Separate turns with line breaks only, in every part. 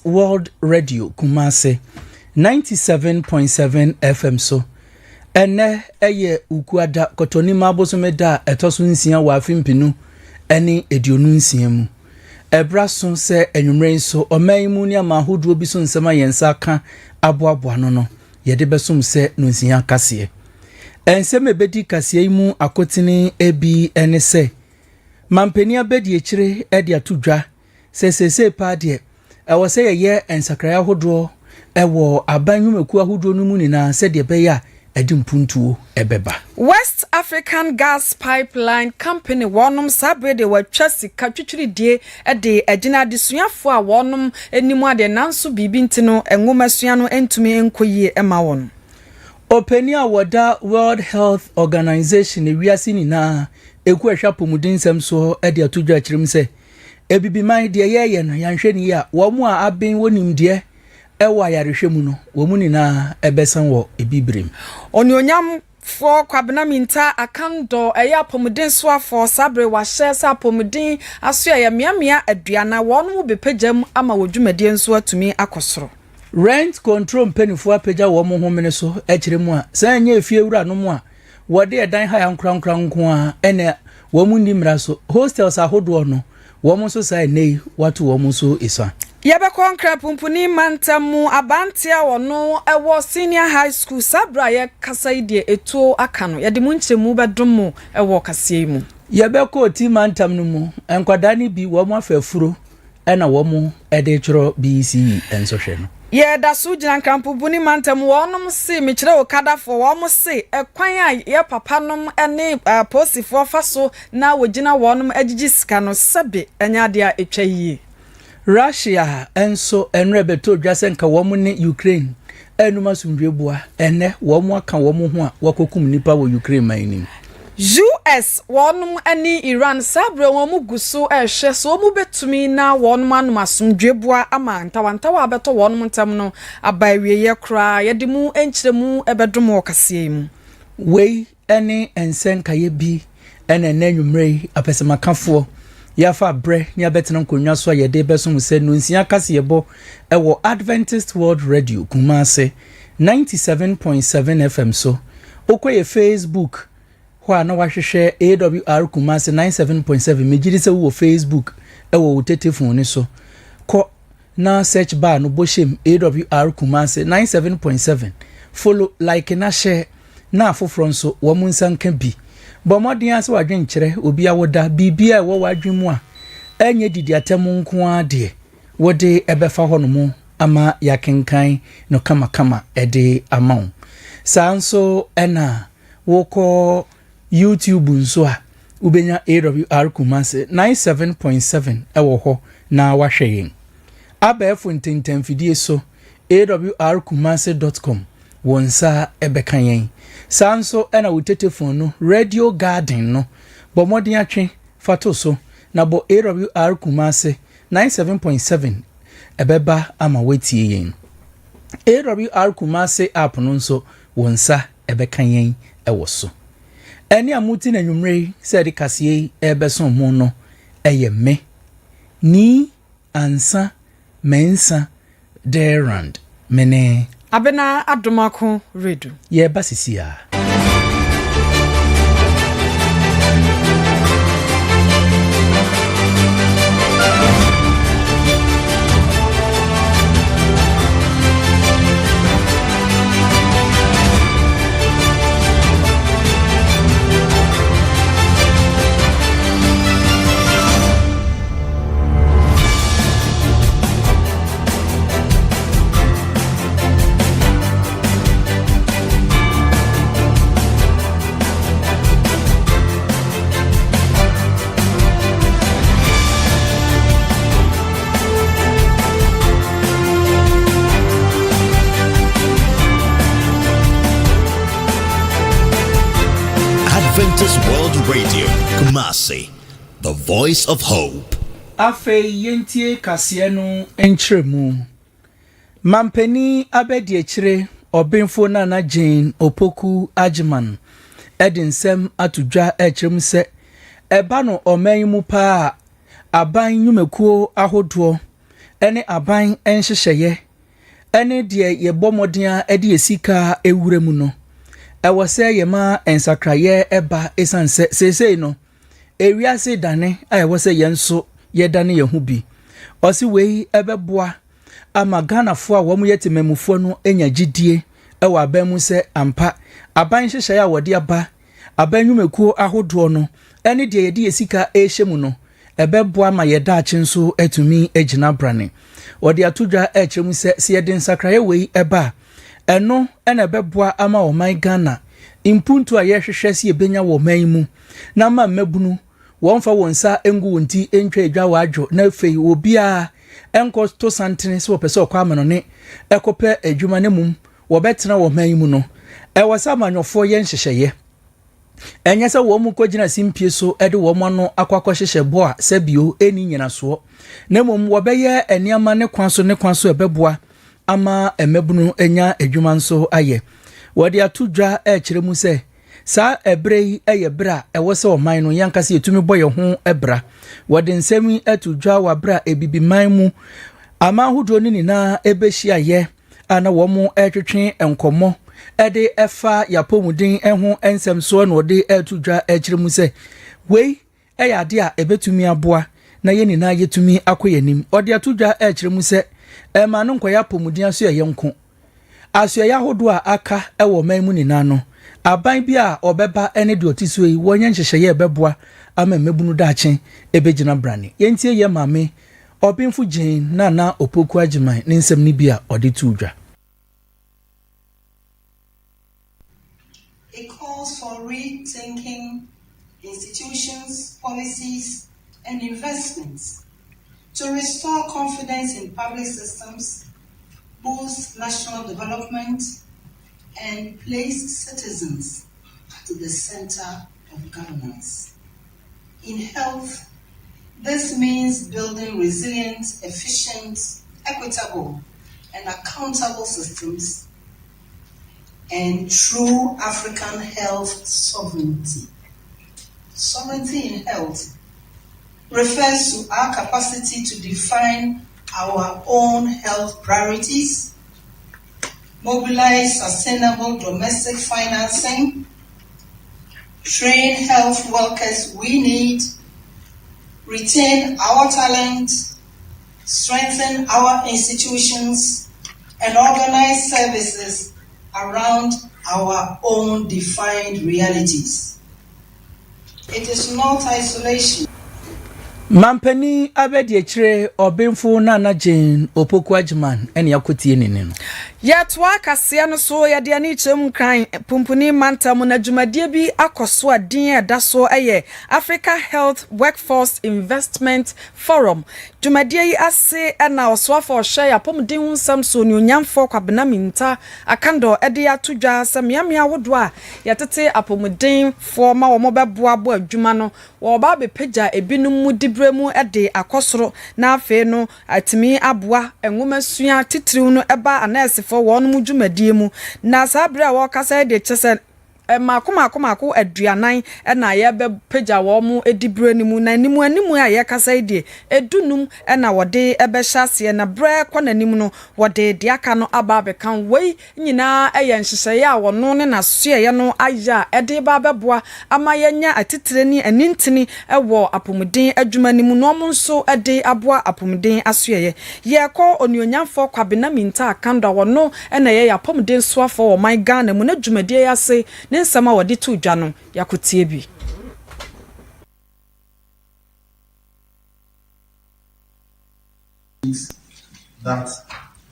World Radio Kumase 97.7 FM so ene eye ukuada kotoni mabosomeda etoso nsia wa afimpinu ene edionu nsia mu ebraso se enwumren so oman ni amahodo bi so nsema yensa ka aboabo no yede besom se no nsia kase ensem ebedi kase mu akotini ebi ene se mampeni abedi ekire ede atodwa se pa de ewo se ye ensakra ahodo ewo abanwumeku ahodo no mu nina se de be ya edimpuntuo ebeba
West African Gas Pipeline Company wonum sabrede watwa sika twitwiri die de agina desuafo a wonum enimu ade nanso bibi ntino enwomasua no entumi enkoyie ema won
Openi awoda World Health Organization ewiase nina eku ehwa pomudin so de atodwa kirim se ebibiman de ye no yanhwani a wo mu a aben wonim de ewa yarehwemu no wo mu nina ebesan wo ebibrem
onyonyam fo kwabena minta akando eya pomudin soafo sabre wa hyesa pomudin aso ya miamia aduana wonu bepagam ama wodwumade nso atumi akosoro
rent control penifo apagya wo mo homene so ekiremu a sanye efie wura no mu a wode edan ha yankran nko a ene wo mu nimra so hostels ahodo no wo mo so sai nei watu wo mo so isa
Yebe konkra pumpuni mantamu abantia wono ewo senior high school sabra ye kasaidie eto akano yede munchemu bedomo ewo kaseye mu
yebe ko ti mantam no mu enkwadani bi wo mo afafuro ena wo mo ede chiro BCE enso hwe no
ye da su jina krampubuni mantamu wonom se mekire okada fo wo mo se ekwan a ye papa nom ene posifo faso na wogina wonom agigi sika no sebe enya de a etwa yie Russia enso enrebeto dwasenka womu ne Ukraine enuma sumdwebua ene womu aka womu ho a wakokum nipa wo Ukraine manim US wonum ani Iran sabre womu guso ehwe so womu betumi na wonum anum asumdwebua ama ntawantawa abeto wonum ntam no abaiwe ye kra yede mu enkyeremu ebedom okase mu
wei ene ensenka ye bi ene nanwumrei apesemakafo yafa bre ni abetena nkonwa so yede besom se no nsia kase yebo ewo Adventist World Radio Kumase 97.7 FM so okoye Facebook ho ana wahwehwe AWR Kumase 97.7 megiri se wo Facebook ewo telefone so ko na search bar no boshem AWR Kumase 97.7 follow like na share na afoforo so wo munsanka bi Bomodin ase wadwen kire obi awoda bibia wo wadwen a enye didi atemu nko ade wode ebefa honomu ama yakenkan no kama ede amount sanso ena woko YouTube nso a ubenya AWR Kumase 97.7 ewo ho na wahweyen abefo ntentemfidie so awrkumase.com wonsa ebekanyen sanso ena wutetefon no Radio Garden no bomodin atwe fato so na bo AWR Kumase 97.7 ebeba ama wetie yen AWR Kumase app no nso wonsa ebekanyen ewo so eni amuti na nwumrei se de kaseye ebeson mu no eyeme ni ansa mensa derand mene
abena adomako redu
ye basisia
Adventist World Radio, Kumasi, the voice of hope.
Afe yentie kase no enkyeremu. Mampeni abedi ekire obenfo na Jane Opoku Ajiman. Edinsem atudwa ekyerem se eba no oman mu pa aban nyumekuo ahodo ene aban enhyehyeye ene de yebɔ modern ede esika ewure mu no ɛwɔ sɛ yɛma ensakraye eba esanse sesei no ewiase dane a ɛwɔ sɛ yɛnso yɛdane yɛho bi ɔsi wei ɛbɛboa ama Ghanafoɔ a wɔn yɛ temamufoɔ no enya gidie ɛwɔ aban mu sɛ ampa aban hyehyɛ a wɔde aba aban nwumekuo ahodoɔ no ene de yɛde esika ehyɛ mu no ɛbɛboa ma yɛda akye nso atumi agina brane wɔde atodwa ɛkyerɛ mu sɛ yɛde nsakraye wei ɛba ɛno ɛna ɛbɛboa ama ɔman Ghana impuntu a yɛhwehwɛ sɛ yɛbɛnya wɔ man mu na ma mmabunu wɔn fa wɔn nsa engu wɔn ti entwa edwa wadwo na afei obia enko to santene sɛ wɔpɛ sɛ ɔkɔ amano ne ɛkɔpɛ adwuma ne mum wɔbɛtena wɔ man mu no ɛwɔ sɛ amanyɔfoɔ yɛn hyehyɛyɛ ɛnyɛ sɛ wɔn mu kɔgyina simpie so ɛde wɔn ano akɔkɔ hyehyɛ bɔ a sɛbio eni nyinasoɔ na mmom wɔbɛyɛ nneɛma ne kwan so ɛbɛboa ama mmabunu enya adwuma nso ayɛ wɔde atodwa ɛkyerɛ mu sɛ saa ebre yi ɛyɛ bra ɛwɔ sɛ ɔman no yankasa yɛtumi bɔ yɛ ho ɛbra wɔde nsɛm yi atodwa wɔ bra ebibi man mu ama ahodoɔ ne nyinaa ɛbɛhyia yɛ ana wɔn ɛtwetwe nkɔmmɔ ɛde ɛfa yapɔmuden ɛho nsɛm so na wɔde atodwa ɛkyerɛ mu sɛ wei ɛyɛ ade a ɛbɛtumi aboa na yɛ nyinaa yɛtumi akɔ yɛnim ɔde atodwa ɛkyerɛ mu sɛ ɛma no nkɔyɛ apɔmuden aso yɛ nko aso yɛ ahodoɔ a aka ɛwɔ man mu nyinaa no aban bi a obeba ene de otiso yi wonye nhyehyeye ebeboa ama mmebunu daakye ebegyina brane yentie ye maame obinfu gyen na opoku agiman ne nsem ni bi a ode tuudwa.
It calls for rethinking institutions, policies, and investments to restore confidence in public systems, boost national development, and place citizens at the center of governance. In health, this means building resilient, efficient, equitable, and accountable systems and true African health sovereignty. Sovereignty in health refers to our capacity to define our own health priorities, mobilize sustainable domestic financing, train health workers we need, retain our talent, strengthen our institutions, and organize services around our own defined realities. It is not isolation.
Mampani abedi echire obinfu na Jane opoku agiman ene yakotie nene no
yetwa kase no so yede ani chem kran pumpuni mantam na dwumadie bi akoso adin edaso eye Africa Health Workforce Investment Forum dwumadie yi ase na osoafo hwe yapomden hunsam so nyonyamfo kwabena minta akando ede atodwa samiamia wodo a yetete apomden fo ma wo mobeboa bo adwuma no wo ba be pagya ebinum mu dibremu ede akosoro na afe no atimi aboa enwomasua titiriw no eba anese fo won mu dwumadie mu na sabra wo kasa de kyese makomako aduanan na ye be pagya wo mu edibre ni mu na nimu animu a ye kasa de edunum na wode ebe hyase na bre kwananim no wode de aka no aba be kan wei nyina eye nhyehyeye a wono ne na soye no aya ede ba beboa ama yenya atitire ni anintini ewo apomuden adwumanimu no mo nso ede aboa apomuden asoye ye kɔ onionyamfo kwabena minta akanda wono na ye yapomuden soafo wo man Ghana mu na dwumadie yase nsama wodi tu dwa no yakotie bi
that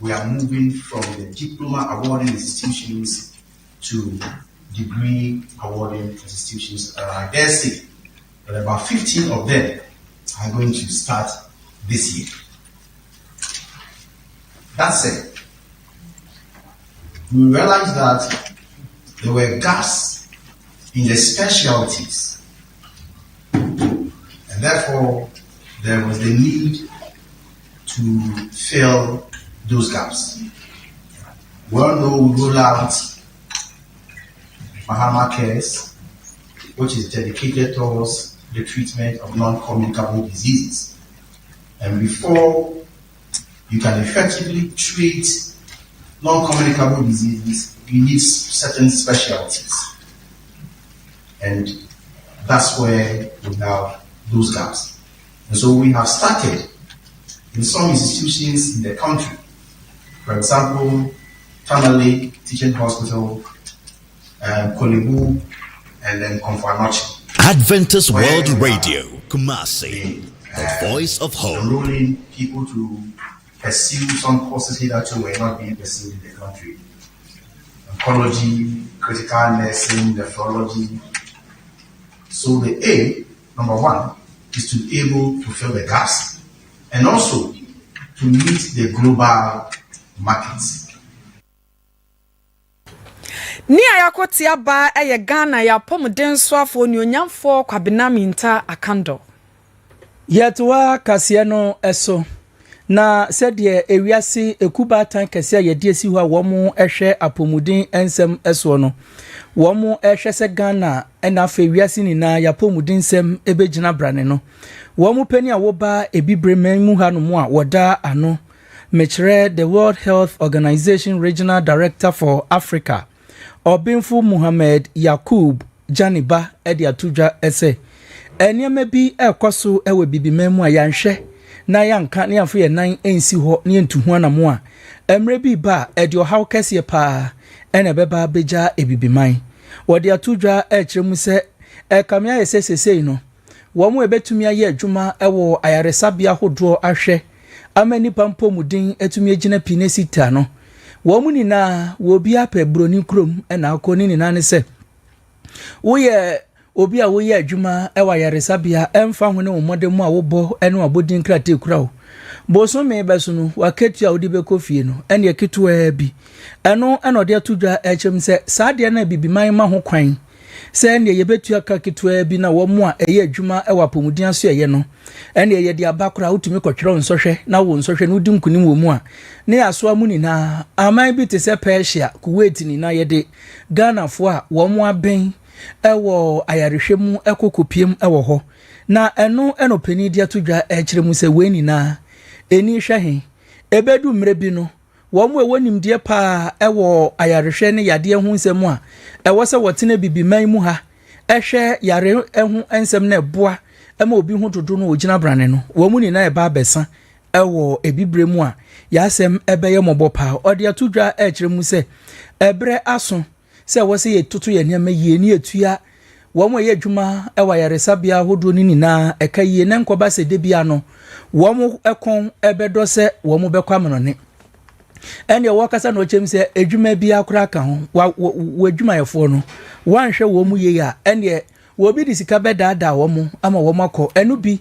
we are moving from the diploma awarding institutions to degree awarding institutions. I dare say that about 15 of them are going to start this year. That said, we realized that there were gaps in the specialties, and therefore there was the need to fill those gaps. We all know we roll out Mahama Cares, which is dedicated towards the treatment of non-communicable diseases. And before you can effectively treat non-communicable diseases, you need certain specialties. And that's where we have those gaps. And so we have started in some institutions in the country. For example, Tamale Teaching Hospital, Kolebu, and then Konfanochi.
Adventist World Radio, Kumasi, the voice of hope.
Enrolling people to pursue some courses hitherto were not being pursued in the country. Oncology, critical nursing, nephrology. So the aim, number one, is to be able to fill the gaps and also to meet the global markets.
Ni ayakoti aba eye Ghana ya pomuden soafo ni onyamfo kwabena minta akando.
Yetwa kase no eso na sɛdeɛ ewiase ekuba tan kase ye de esi ho a wɔn ehwɛ apomuden ensɛm eso no wɔn ehwɛ sɛ Ghana ɛna afɛ wiase nyinaa ya apomuden nsɛm ebegyina brane no wɔn pani a wɔba ebibrɛman mu ha no mu a wɔda ano mekyerɛ the World Health Organization Regional Director for Africa Otumfo Muhammad Yakub Janiba edi atudwa ese eniema bi ekoso ewe bibiman mu a yanhwe na yanka na yamfo ye nan ensi ho na yentuhu anamo a emre bi ba edi ohaw kese pa ene beba beja ebibiman wodi atudwa ekyeremu se ekamia ye sesesei no wo mu ebetumi aye adwuma ewo ayaresabia hodo ahwe amani pampomudin etumi agina pinesita no Womuni na wobi apɛ broni krom na akoni ni nane se woyɛ obi a woyɛ adwuma ɛwa yaresabia ɛmfa ho ne womode mu a wobɔ ɛne wabodin krate kura wo boso me beso no waketu a wodi bekofie no ɛne ekitoa bi ɛno ɛna ɔde atudwa ɛkyem se saade na bibiman ma ho kwan se ɛne yebetu aka kitoa bi na wo mu a ɛyɛ adwuma ɛwa pomudin aso ɛyɛ no ɛne yɛ de abakora wotumi kɔtwerɛ nsɔhwɛ na wo nsɔhwɛ no dim kunim wo mu a ne aso amu ni na aman bi te se Persia Kuwait ni na yɛ de Ghana fo a wo mu aben ɛwɔ ayarehwɛ mu ɛkokopiem ɛwɔ hɔ na ɛno ɛnopani de atudwa ɛkyerɛ mu se we ni na eni hwɛ ebedu mre bi no wo mu ɛwɔ nimdeɛ pa ɛwɔ ayarehwɛ ne yadeɛ ho nsɛm a ɛwɔ sɛ wɔtena bibiman mu ha ɛhwɛ yare ɛho nsɛm na ɛboa ɛma obi ho dodo no ogina brane no wo mu ni na ɛba abɛsa ɛwɔ ebibre mu a yasɛm ɛbɛyɛ mɔbɔ pa ɔde atudwa ɛkyerɛ mu sɛ ɛbrɛ aso sɛ wɔ sɛ yɛ toto yɛ nneɛma yie ne etua wo mu yɛ adwuma ɛwɔ yaresabia hodo ni nyinaa ɛka yie ne nkɔba sɛ debia no wo mu ɛkon ɛbɛdɔ sɛ wo mu bɛkɔ amanone ɛne wɔkasa no kyem sɛ adwuma bi akora ka ho wo adwuma yɛfo no wanhwɛ wo mu yie a ɛne wo bi di sika bɛdaada wo mu ama wo makɔ ɛno bi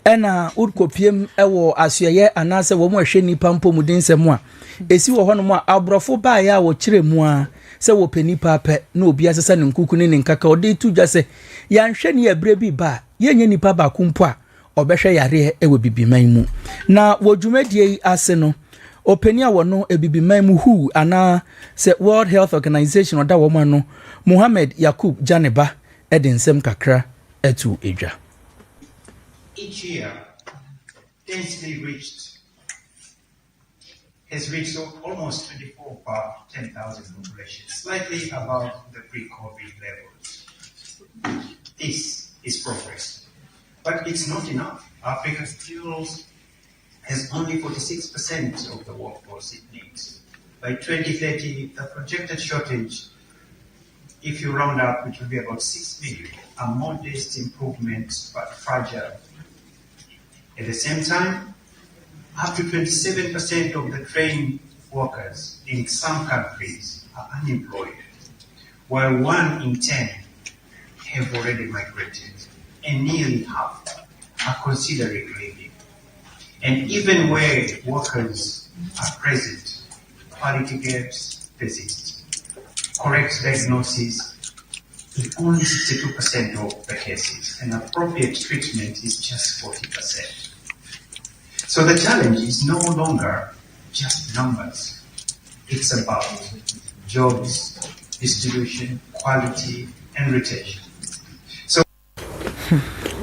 ɛna urkopiem ɛwɔ asoyɛ anase wo mu ahwɛ nipa mpomuden sɛm a esi wo hɔ no mu a abrɔfo baayɛ a wo kyerɛ mu a sɛ wo panipa pɛ na obi asesa ne nkuku ne nkaka ɔde tudwa sɛ yanhwɛ ne yabrɛ bi ba yenye nipa ba kumpo a ɔbɛhwɛ yare ɛwɔ bibiman mu na wo dwumadie yi ase no opani a wono ebibiman mu hu ana sɛ World Health Organization oda wo ma no Muhammad Yakub Janiba nsɛm kakra etu edwa.
Each year, density has reached almost 24 per 10,000 population, slightly above the pre-COVID levels. This is progress, but it's not enough. Africa still has only 46% of the workforce it needs. By 2030, the projected shortage, if you round up, it will be about 6 million, a modest improvement but fragile. At the same time, up to 27% of the trained workers in some countries are unemployed, while 1 in 10 have already migrated, and nearly half are considering leaving. And even where workers are present, quality gaps persist. Correct diagnosis in only 62% of the cases, and appropriate treatment is just 40%. So the challenge is no longer just numbers. It's about jobs, distribution, quality, and retention. So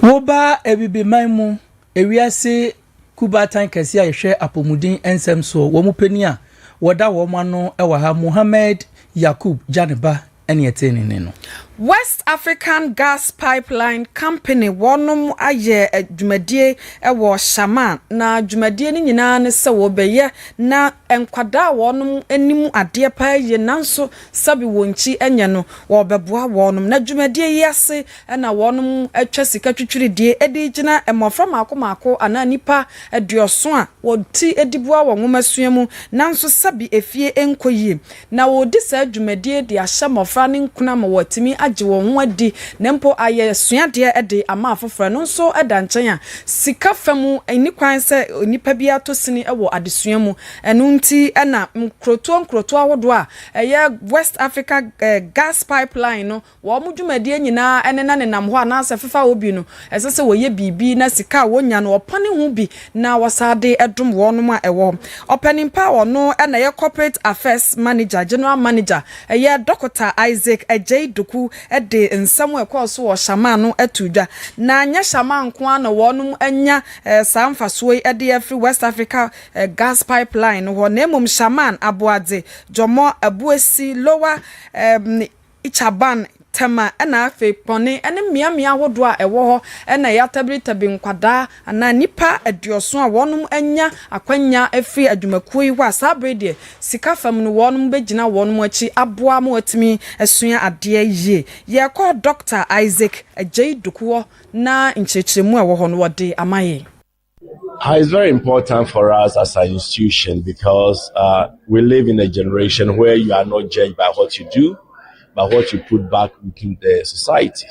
Woba ebibiman mu ewiase kubatan kɛse a yɛhwɛ apɔmuden nsɛm so wɔn mu panyin a wɔda wɔn ano wɔ ha Mohammed Yakub Janeba ɛne ɛte ne no.
West African Gas Pipeline Company wonum aye dwumadie ewo Shaman na dwumadie ni nyina ne se wo beye na enkwada wonum anim ade pa ye nanso sabi wonchi enye no wo beboa wonum na dwumadie yase na wonum atwa sika twitwiridie edi gina emofra maako ana nipa aduoso a woti ediboa wo ngomasua nanso sabi efie enkoyie na wo di sa dwumadie de ahya mofra ne nkuna ma watimi agye won wadi nempo aye suade ede ama afofra no nso eda nchen a sika famu eni kwan se onipa bia to sini ewo adesua mu enu nti ena nkroto awodo a eye West Africa Gas Pipeline no wo mu dwumadie nyina ene na nenam ho ana se fefa obi no esese wo ye bibi na sika wonya no opane ho bi na wasade edum wonom a ewo openimpa ono ena ye corporate affairs manager general manager eye Dr. Isaac Ejaiduku de nsam ekwoso wo Shaman no atudwa na anya Shaman ko na wonum anya samfaso de afri West Africa Gas Pipeline ho na emom Shaman aboade jomo abuesi lower ichaban tema na afi pone ene miamia wodo a ewo ho na ya tabi nkwada na nipa adioso a wonum anya akwanya afi adwumakui wa sabrede sika fam no wonum begina wonum achi aboa ma watimi asua ade ye ye ko Dr. Isaac Ejaiduku na nchechemu a wo ho no wode amaye.
It's very important for us as an institution because we live in a generation where you are not judged by what you do, but what you put back into the society.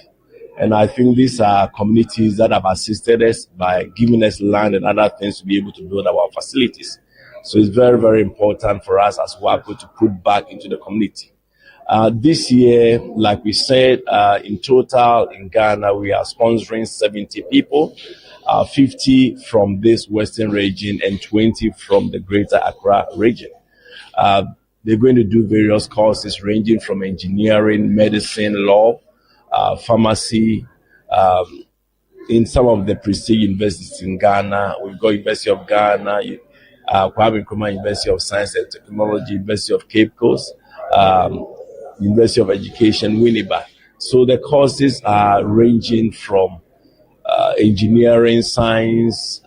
And I think these are communities that have assisted us by giving us land and other things to be able to build our facilities. So it's very, very important for us as WAPO to put back into the community. This year, like we said, in total in Ghana, we are sponsoring 70 people, 50 from this Western region and 20 from the Greater Accra region. They're going to do various courses ranging from engineering, medicine, law, pharmacy. In some of the prestige universities in Ghana, we've got University of Ghana, Kwame Nkrumah University of Science and Technology, University of Cape Coast, University of Education, Winneba. So the courses are ranging from engineering, science,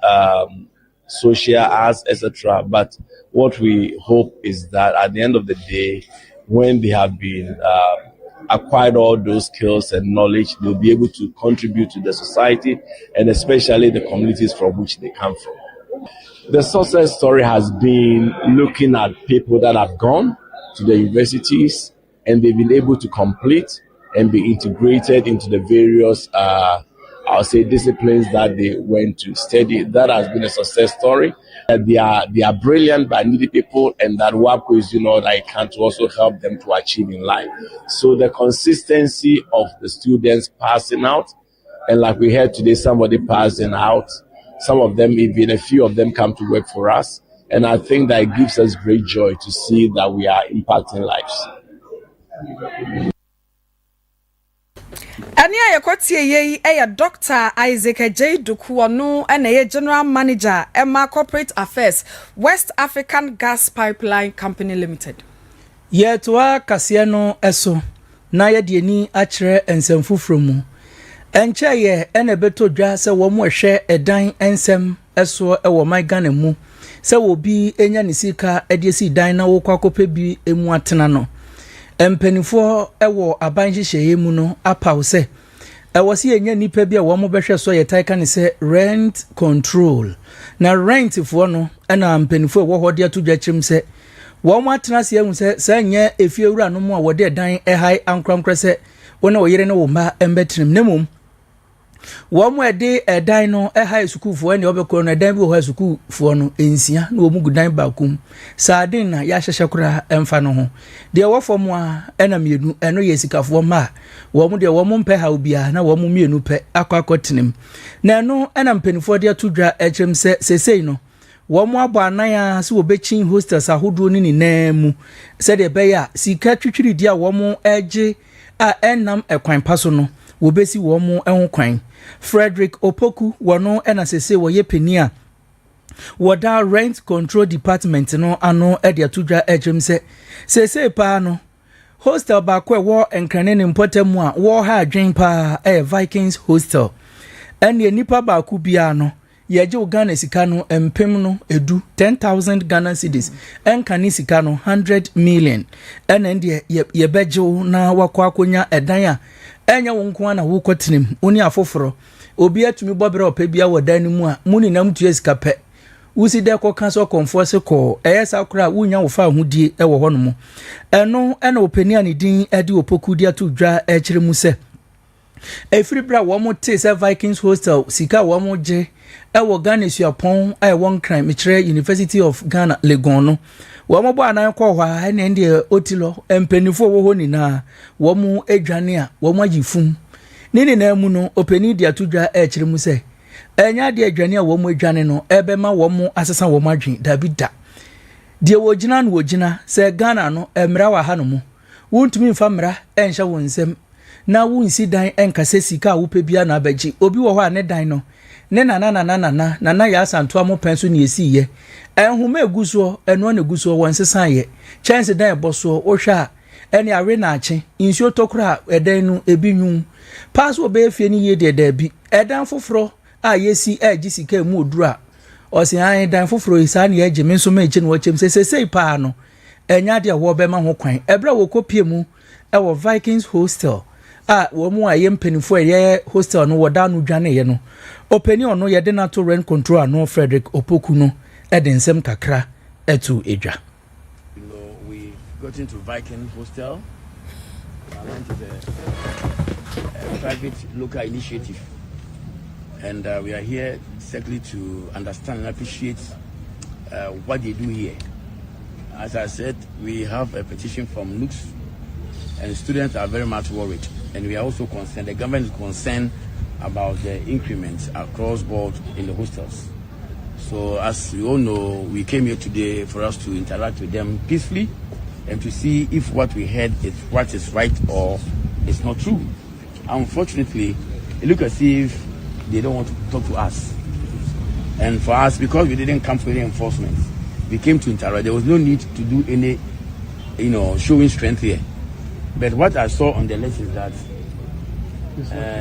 social arts, etc. But what we hope is that at the end of the day, when they have been acquired all those skills and knowledge, they'll be able to contribute to the society and especially the communities from which they come from. The success story has been looking at people that have gone to the universities and they've been able to complete and be integrated into the various I'll say disciplines that they went to study. That has been a success story. They are brilliant but needy people, and that WAPO is, that can to also help them to achieve in life. So the consistency of the students passing out, and like we heard today, somebody passing out, some of them, even a few of them come to work for us. And I think that it gives us great joy to see that we are impacting lives.
Ani ayakotie ye Dr. Isaac Ejaiduku ono na General Manager Emma Corporate Affairs West African Gas Pipeline Company Limited.
Ye toa kase no eso na ye de ni akere ensemfufro mu. Enche ye ene beto dwa se wo mo hwe edan ensem eso e wo my Ghana mu se wo bi enya ne sika e de si dan na wo kwakope bi emu atena no. Empenifo ewo abanhyehyeye mu no apaw se ewo se enya nipa bi a wo mo behwe so ye taika ne se rent control na rent fo no na empenifo ewo hode atudwa kyerem se wo mo atena se ehun se sanya efie wura no mu a wode dan ehai ankramkra se wona wo yere ne wo ma embetrim nemum wo mo ede edan no ehai sukufo ene obekọ no edan bi wo sukufo no ensia na wo mu gudan bakum sadin na ya hyehye kura emfa no ho de wo fo mo a ena mienu eno ye sikafo ma wo mo de wo mo mpe ha obia na wo mo mienu pe akwakotenem na eno ena mpenifo de atudwa ekyem se sesei no wo mo abo anan a se wo bechin hostels ahodo ni ninamu se de be ya sika twitwiri dia wo mo eje a enam ekwan paso no wo besi wo mo ehun kwan Frederick Opoku wono ena sese wo ye penia Wada rent control department no ano e de atodwa ejim se pa no hostel ba kwa wo enkrane ne mpotamu a wo ha adwen pa Vikings hostel ene nipa ba ku bia no ye je Ghana sika no empem no edu 10,000 Ghana cedis enkane sika no 100 million ene de ye beje na wakwa akonya edan a enya wo nko na wo kotenem oni afoforo obi atumi bobere opa bia wodan mu a muni nam tu sika pe usi de ko kanso konfo ko eyesa kura wunya wo fa hudie e wo hono mo eno ena opani ani din ade opoku dia to dwa e kire mu se efiri bra wo mo te se Vikings hostel sika wo mo je e wo Ghana suapon e won crime me kire University of Ghana Legon no wo mo bo anan ko hwa ene ndie otilo empanifo wo ho ni na wo mo adwane a wo mo agifum nini na mu no opani dia to dwa e kire mu se enya de adwane a wo mo adwane no ebe ma wo mo asesa wo madwen dabida de wo gina no wo gina se Ghana no emra wa ha no mo wontumi mfa mra enhya wo nsem na wo nsi dan enkase sika wo pebia na abaji obi wo ho a ne dan no ne nana ya asanto amo penso ne esiye enhuma eguso eno na eguso wonsesa ye chance dan eboso wo hwa ene awe na ache insuo tokura edan no ebinwu pass obe efie ni ye de bi edan foforo a yesi sika mu odura osi an dan foforo isa na ye me nso ma eche no wachem sesei pa no enya de wo be ma ho kwan ebra wo kopie mu e wo Vikings hostel a wo mu aye mpanifo ye hostel no woda no dwane ye no openi ono ye de na to rent control ano Frederick Opoku no e de nsem kakra etu edwa.
We got into Viking hostel. It is a private local initiative. And we are here exactly to understand and appreciate what they do here. As I said, we have a petition from NUCS, and students are very much worried. And we are also concerned, the government is concerned about the increments across board in the hostels. So as you all know, we came here today for us to interact with them peacefully and to see if what we heard is what is right or it's not true. Unfortunately, it looks as if they don't want to talk to us. And for us, because we didn't come for any enforcement, we came to interact. There was no need to do any, showing strength here. But what I saw on the list is that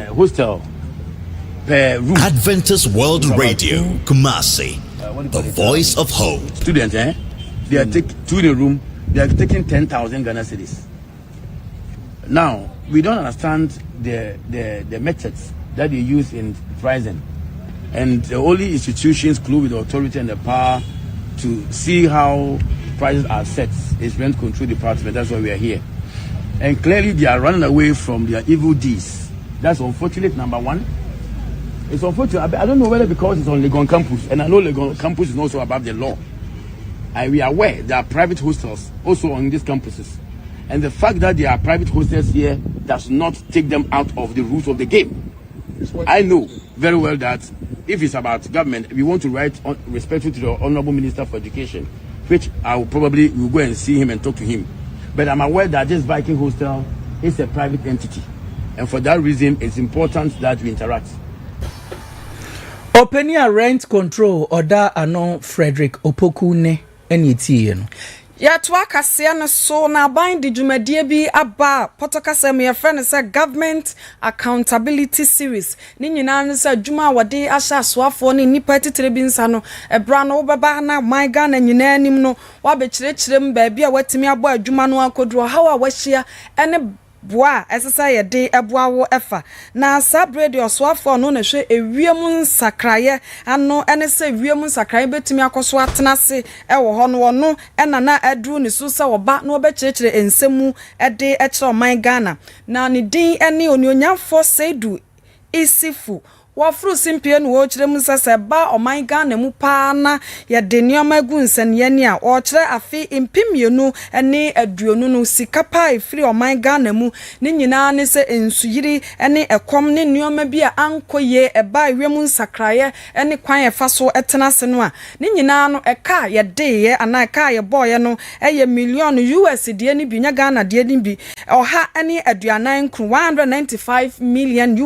hostel per room.
Adventist World Radio, Kumasi, the voice of hope.
Students, they are taking two in a room. They are taking 10,000 Ghana cedis. Now we don't understand the methods that they use in pricing, and the only institutions close with the authority and the power to see how prices are set is rent control department. That's why we are here. And clearly they are running away from their evil deeds. That's unfortunate, number one. It's unfortunate. I don't know whether because it's on Legon campus, and I know Legon campus is also above the law. And we are aware there are private hostels also on these campuses. And the fact that there are private hostels here does not take them out of the rules of the game. I know very well that if it's about government, we want to write respectful to the Honorable Minister for Education, which I will probably will go and see him and talk to him. But I'm aware that this Viking hostel is a private entity. And for that reason, it's important that we interact.
Openia rent control oda ano Frederick Opoku ne enitie no.
Ya to akasia no so na ban di dwumadie bi aba potokasem ye friend say government accountability series ni nyina no say dwuma wode ahya asoafo ne nipa titere bi nsa no ebra no wobaba na my Ghana nyina anim no wabekirechirem ba bia watimi abo adwuma no akodro how a wahia ene boa esesa ye de eboa wo efa na sabredi osoafo no na hwe ewiem nsakraye ano ene se ewiem nsakraye betimi akoso atenase ewo ho no no ena na adru ne so se oba na obekirechire ensemu ede ekire man Ghana na ne din ene onyonyafo Seidu Isifu wafru simpie no wo kire mu sese ba oman Ghana mu pa na ye de nioma gu nsane ne a o kire afi impimienu ene aduonu no sikapa efiri oman Ghana mu ne nyina ne se ensuyiri ene ekom ne nioma bi a ankoye eba ewemu nsakraye ene kwan efa so etenase no a ne nyina no eka ye de ye ana eka ye boye no eye million USD ne bi nya Ghana de ne bi oha ene aduanan kru $195 million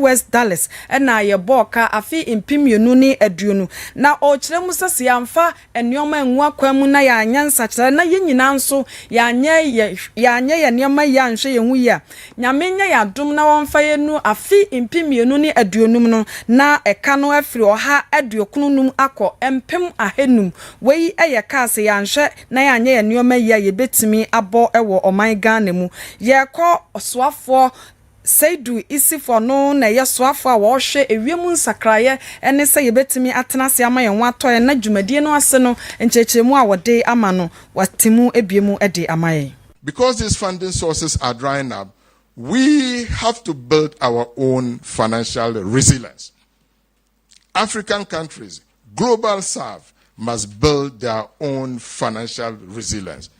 ena ye boka afi impimienu ni aduonu na o kire mu sese yamfa enioma enwa kwamu na ya anyansa kire na yenyina nso ya anye ye nioma ya nhwe ye hu ya nyamenya ya dum na wonfa yenu afi impimienu ni aduonum no na eka no afiri oha aduokununum akọ empem ahenum wei eye kase ya nhwe na ya anye ye nioma ya ye betimi abo ewo oman Ghana mu ye kọ osoafo Seidu isifo no na yesoafo a wo hwe ewiemu nsakraye ene se yebetimi atenase ama ye nwato na dwumadie no ase no nchechemu a wode ama no watimu ebiemu ede amaye.
Because these funding sources are drying up, we have to build our own financial resilience. African countries, global south, must build their own financial resilience.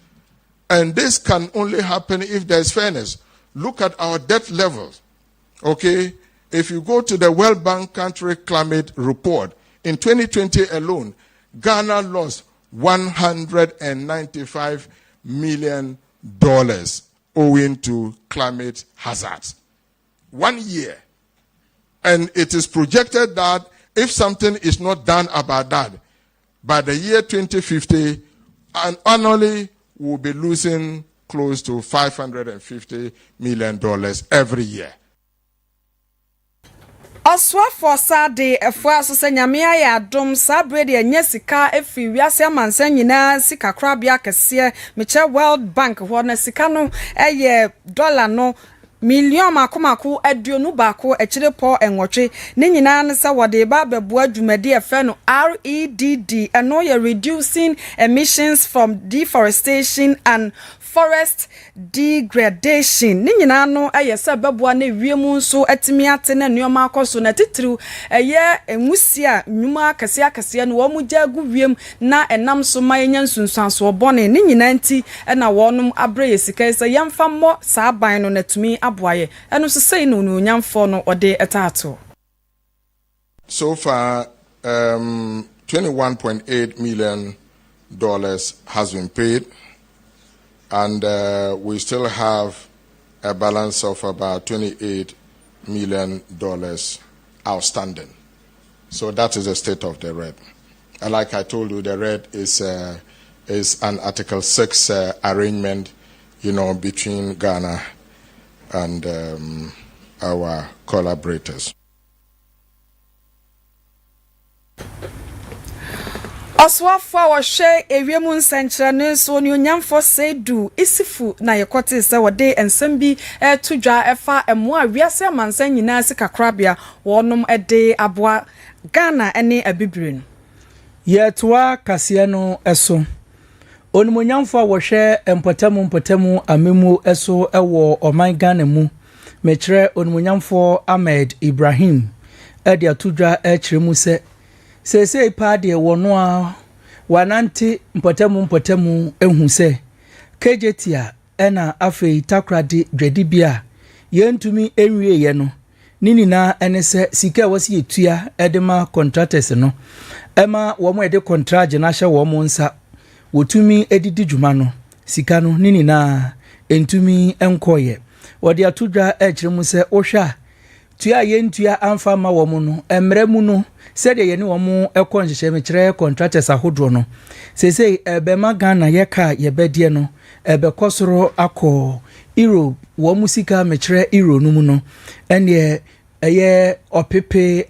And this can only happen if there is fairness. Look at our debt levels. Okay? If you go to the World Bank Country Climate Report, in 2020 alone, Ghana lost $195 million owing to climate hazards. 1 year. And it is projected that if something is not done about that, by the year 2050, and annually we'll be losing close to $550 million every year.
Oswafo sade efo asose nyame ya dom sabrede enye sika efi wiase amansan nyina sika krabia kese meche World Bank ho na sika no eye dollar no million makomako aduonu baako ekire po enwotwe ne nyina ne se wode ba bebo adwumade efe no REDD eno ye reducing emissions from deforestation and forest degradation ni nyina no ayese beboa na wiemu nso atimi ate na nneoma akoso na titiriu eye enwusia nnwuma akase no wo mu jagu wiem na enam so mayenya nsunsanso obone ni nyina nti na wonum abre yesika ese yemfa mo saaban no natumi aboaye eno so sei no nyamfo no ode etato.
So far $21.8 million has been paid. And we still have a balance of about $28 million outstanding. So that is the state of the RED. And like I told you, the RED is an Article 6 arrangement, between Ghana and our collaborators.
Oswafo wa hwe ewiemu nsankyerane so ne onyamfo Seidu isifu na yekote se wode ensem bi tudwa efa emo a wiase amansan nyina sikakrabia wonom ede aboa Ghana ene abibire
yetwa kase no eso onimonyamfo wa hwe empotemu amemu eso ewo oman Ghana mu mekire onimonyamfo Ahmed Ibrahim ede atudwa ekiremu se sese pade wono a wanante mpotemu ehu se kejetia ena afei takrade dwadibia yentumi enwie ye no ninina ene se sika wasi yetua edema contractors no ema wo mo ede contract na hye wo mo nsa wotumi edidi dwuma no sika no ninina entumi enkoye wode atudwa ekiremu se ohwa tua yentua amfa ma wo mo no emremu no sede ye ne wo mo ekonhyehyɛ mekire contractors ahodro no sese ebe magana ye ka ye bedie no ebe kosoro akọ euro wo mu sika mekire euro no mu no ene eye opepe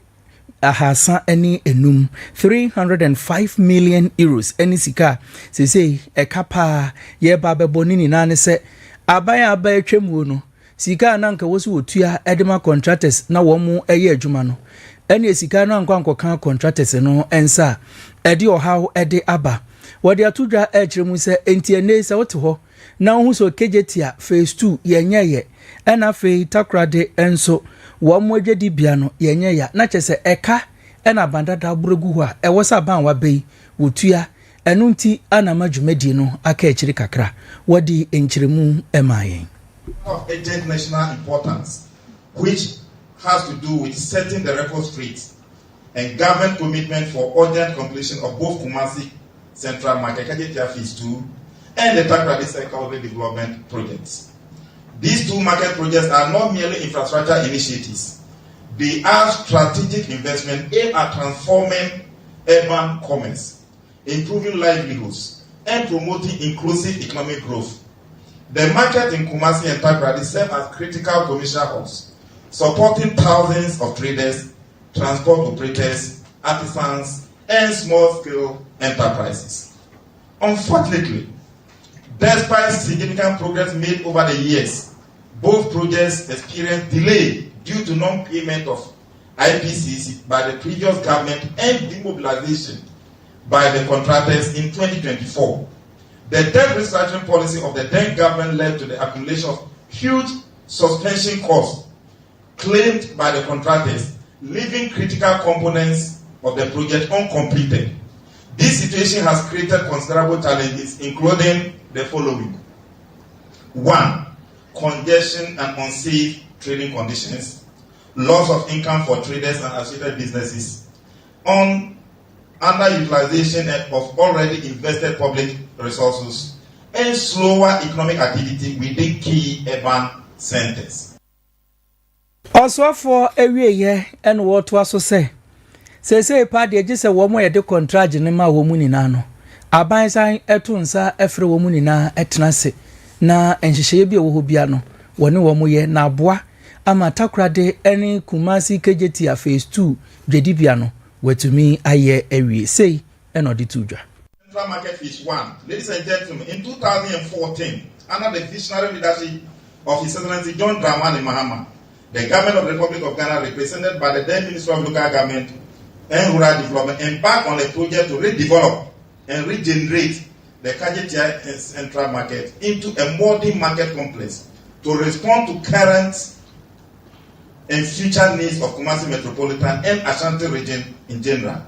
ahasa eni enum 305 million euros eni sika sese ekapa ye ba bebonini na ne se aba etwemu no sika na nka wosu otua edema contractors na wo mu eye adwuma no ene sika no anko contractors no ensa ede ohaw ede aba wode atudwa ekiremu se entiene se wote ho na hu so kejetia phase 2 yenyeye ena fe takrade enso wo mu agedi bia no yenyeya na chese eka ena bandada buregu ho a ewosa ban wa bei wotua enu nti anamadwumadi no aka ekiri kakra wodi enkiremu emayen
of urgent national importance, which has to do with setting the record straight and government commitment for urgent completion of both Kumasi Central Market Phase 2 and the Takrady Secondary Development Projects. These two market projects are not merely infrastructure initiatives. They are strategic investment aimed at transforming urban commerce, improving livelihoods, and promoting inclusive economic growth. The market in Kumasi and Takoradi serve as critical commercial hubs, supporting thousands of traders, transport operators, artisans, and small-scale enterprises. Unfortunately, despite significant progress made over the years, both projects experienced delay due to non-payment of IPCs by the previous government and demobilization by the contractors in 2024. The debt restructuring policy of the then government led to the accumulation of huge suspension costs claimed by the contractors, leaving critical components of the project uncompleted. This situation has created considerable challenges, including the following. 1. Congestion and unsafe trading conditions, loss of income for traders and associated businesses, underutilization of already invested public resources, and slower economic activity within key urban centers.
Also for every year and what was so say party just a woman the contract in ma woman no aban san etunsa efre woman na etnase na enhihye bi wo bia no woni wo mo ye na aboa ama takrade eni Kumasi KJT phase 2 dwedibia no watumi aye awie sei eno de tudwa
Central Market Phase 1. Ladies and gentlemen, in 2014, under the visionary leadership of His Excellency John Dramani Mahama, the government of the Republic of Ghana, represented by the then Minister of Local Government and Rural Development, embarked on a project to redevelop and regenerate the KJT Central Market into a modern market complex to respond to current and future needs of Kumasi Metropolitan and Ashanti region in general.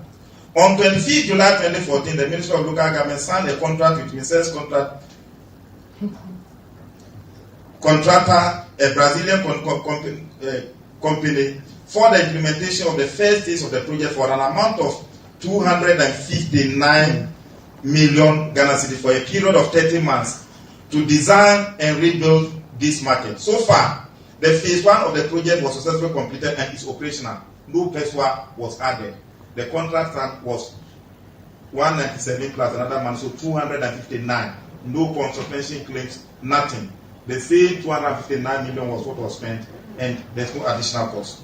On 25 July 2014, the Minister of Local Government signed a contract with Mrs. Contractor, a Brazilian company, for the implementation of the first phase of the project for an amount of 259 million Ghana cedis for a period of 30 months to design and rebuild this market. So far, the phase 1 of the project was successfully completed and is operational. No PESWA was added. The contract sum was 197 plus another month, so 259. No consultation claims, nothing. The same 259 million was what was spent, and there's no additional cost.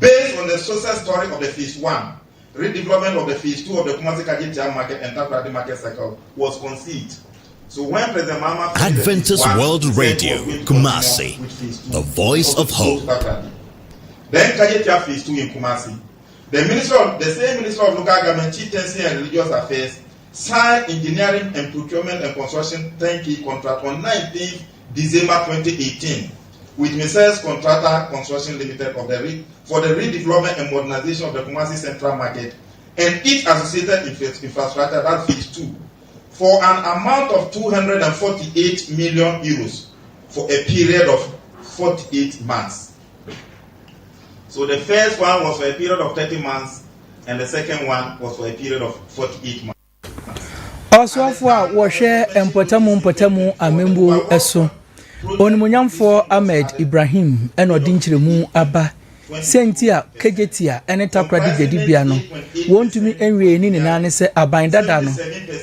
Based on the success story of the phase 1, redevelopment of the phase 2 of the Kumasi KJT market and Takoradi market cycle was conceived. So when President Mahama
Adventist World Radio, Kumasi, the voice of hope.
Then KJT phase 2 in Kumasi. The same Minister of Local Government, Chieftaincy and Religious Affairs signed engineering and procurement and construction turnkey contract on 19th December 2018 with Mrs. Contractor Construction Limited for the redevelopment and modernization of the Kumasi Central Market and its associated infrastructure, that phase 2, for an amount of 248 million euros for a period of 48 months. So the first one was for a period of 30 months, and the second one was for a period of 48 months.
Also for washe empotamu amembu eso. Onimunyamfo Ahmed Ibrahim eno dinchiremu aba. Sentia KJT ene Takoradi dwedibia no. Wontumi enwie ni nane se aban dada no.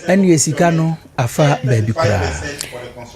Ene esika no afa baabi kura.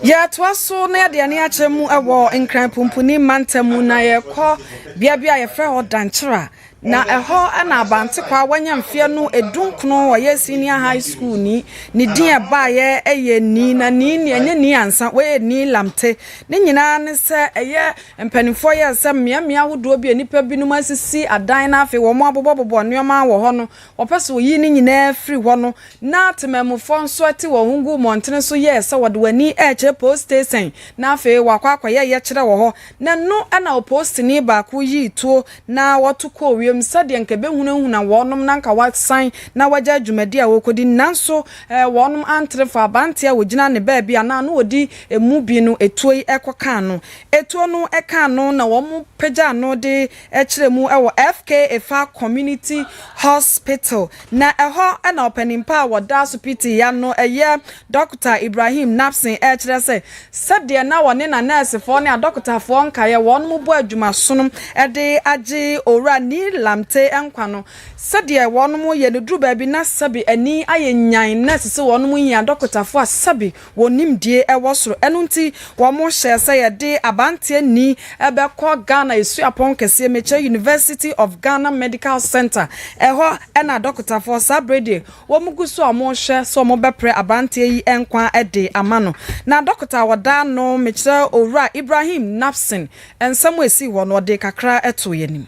Ya twaso na yade ani achemu ewo nkran pumpuni mantemu na yekọ bia ye frɛ ho danchira na ɛhɔ ana abante kwa wanya mfie no edunkuno wɔ senior high school ni din ba ye eye ni na ni enye ni ansa we ni lamte ne nyina ne se eye mpanifo ye se mmea hodo bi anipa binum asisi adan na afi wo mo abobobo nneoma wɔ hɔ no wɔpɛso yi ni nyina free hɔ no na temamufo nso ati wɔ hungu montene so ye se wɔde wani eche post station na afi wakwa ye kyerɛ wɔ hɔ na no ana post ni ba ko yi tuo na wɔto ko wiem sade nke be hunahuna wonom nanka watsan na waja adwumadi a wokodi nanso wonom antre fa abante a wogina ne ba bia na wodi emu bi no etuoi ekoka no etuo no eka no na wo pagya no de ekiremu ewo FK Efa Community Hospital na eho na openimpa woda supiti ya no eye Dr. Ibrahim Napsin ekire sade na wone na nurse fo ne doctor fo nkaye wonom bo adwuma sonom ede age ora ni lamte enkwa no sade wonom ye ne duru ba bi na sabi ani aye nyan nurse se wonom hia doctor fo asabi wonim die ewo soro eno nti wo mo hye se ye de abante ni ebe ko Ghana esu apon kese meche University of Ghana Medical Center eho na doctor for Blvd wo mugusu omo hye so mo bepre abante yi enkwa ede amano na doctor wada no meche owura Ibrahim Napsin ensam esi wo no de kakra eto yenim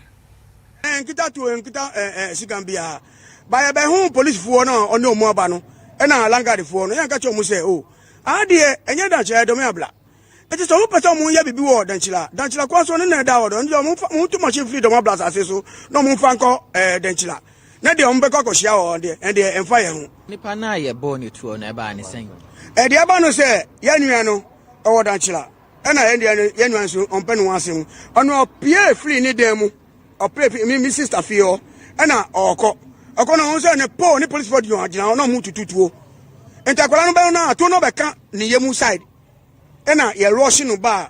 enkita sigambia ba be hu police fuo no ono mo aba no na langard fuo no yanka cho mu se o ade enye da che do me abla eti so person mu ya bibi wo danchila kwa so na da wo do ndi mu too much freedom abla asase so no mu fa nko danchila na de ombe kokko hia wo de ende emfa ye hu
nipa na ye bo ne tuo na ba ne sen
de aba no se ya nua no wo danchila na ende ya nua so ompe no asem ono pie free ni dem mu opre mi sister fio na okọ no so ne po ni police body yo agina no mu tututuo entakola no be na to no be ka ni yemu side ena ye rush no ba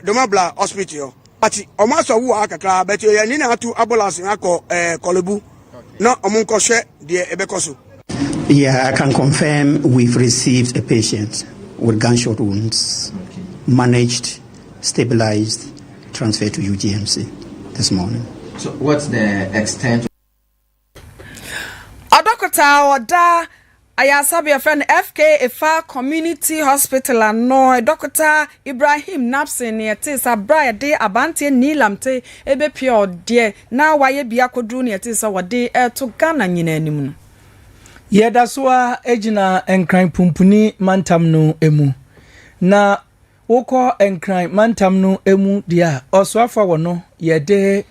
domabla hospital ati o ma so wo akakra but ye ni na atu ambulance akọ kolebu na omunko hwe de ebekoso.
Yeah, I can confirm we've received a patient with gunshot wounds, managed, stabilized, transferred to UGMC this morning.
So what's the extent?
Adokota oda ayasabi a friend FK Efa Community Hospital no Dr. Ibrahim Napsin yete sabra de abante ni lamte ebe pio de na waye bia kodru ne yete sa wode to Ghana nyina anim no
yeda so a ejina enkran pumpuni mantam no emu na wokọ enkran mantam no emu dia oso afa wono yede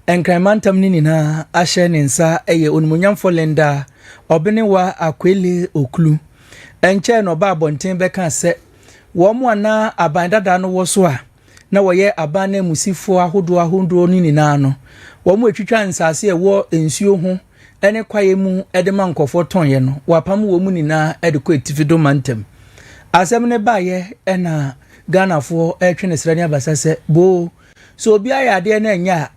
enkran mantam ni nina ahye ne nsa eye onumunyamfo lenda obene wa akwele oklu enche no ba bonten beka se wo mo na abandada no wo so a na wo ye abana musifo ahodo ni nina no wo mo etwitwa nsase e wo ensuo ho ene kwaye mu edema nkofo tonye no wapam wo mu nina edeko etifido mantem asem ne baye ena Ghana fo etwene srani abasase bo so obi ayade na enya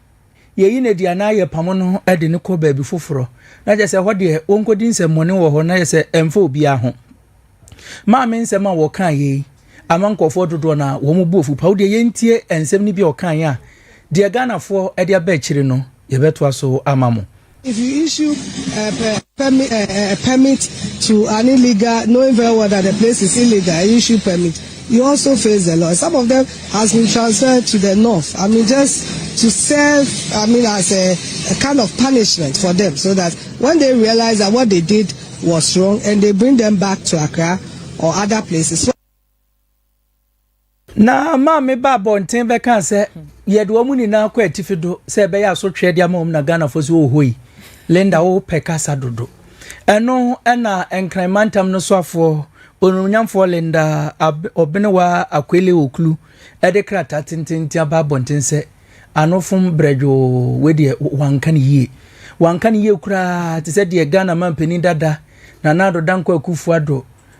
yeyi ne dia na ye pam no ede ne ko baabi foforo na je se ho de wonkodi nsemmone wo ho na je se emfa obi aho ma me nsem a wo kan ye amankofo dodo na wo mu bofu pa wo de ye ntie ensem ni bi o kan ya de Ghana fo ede aba chire no ye beto aso amamo.
If you issue a permit to an illegal, knowing very well that the place is illegal, you issue permit, you also face the law. Some of them has been transferred to the north. I mean, just to serve, I mean, as a kind of punishment for them, so that when they realize that what they did was wrong, and they bring them back to Accra or other places.
Na ma me ba bonten be kan se ye do mu ni na kwa atifido se be ya so twede amom na Ghana fo so ohoi lenda wo pekasa dodo eno na enkranmantam no so afo onunyamfo lenda obene wa akwele oklu ede krata tintinti aba bonten se anofum brejo we de wankan ye kura te se de Ghana mampeni dada na nado danko akufu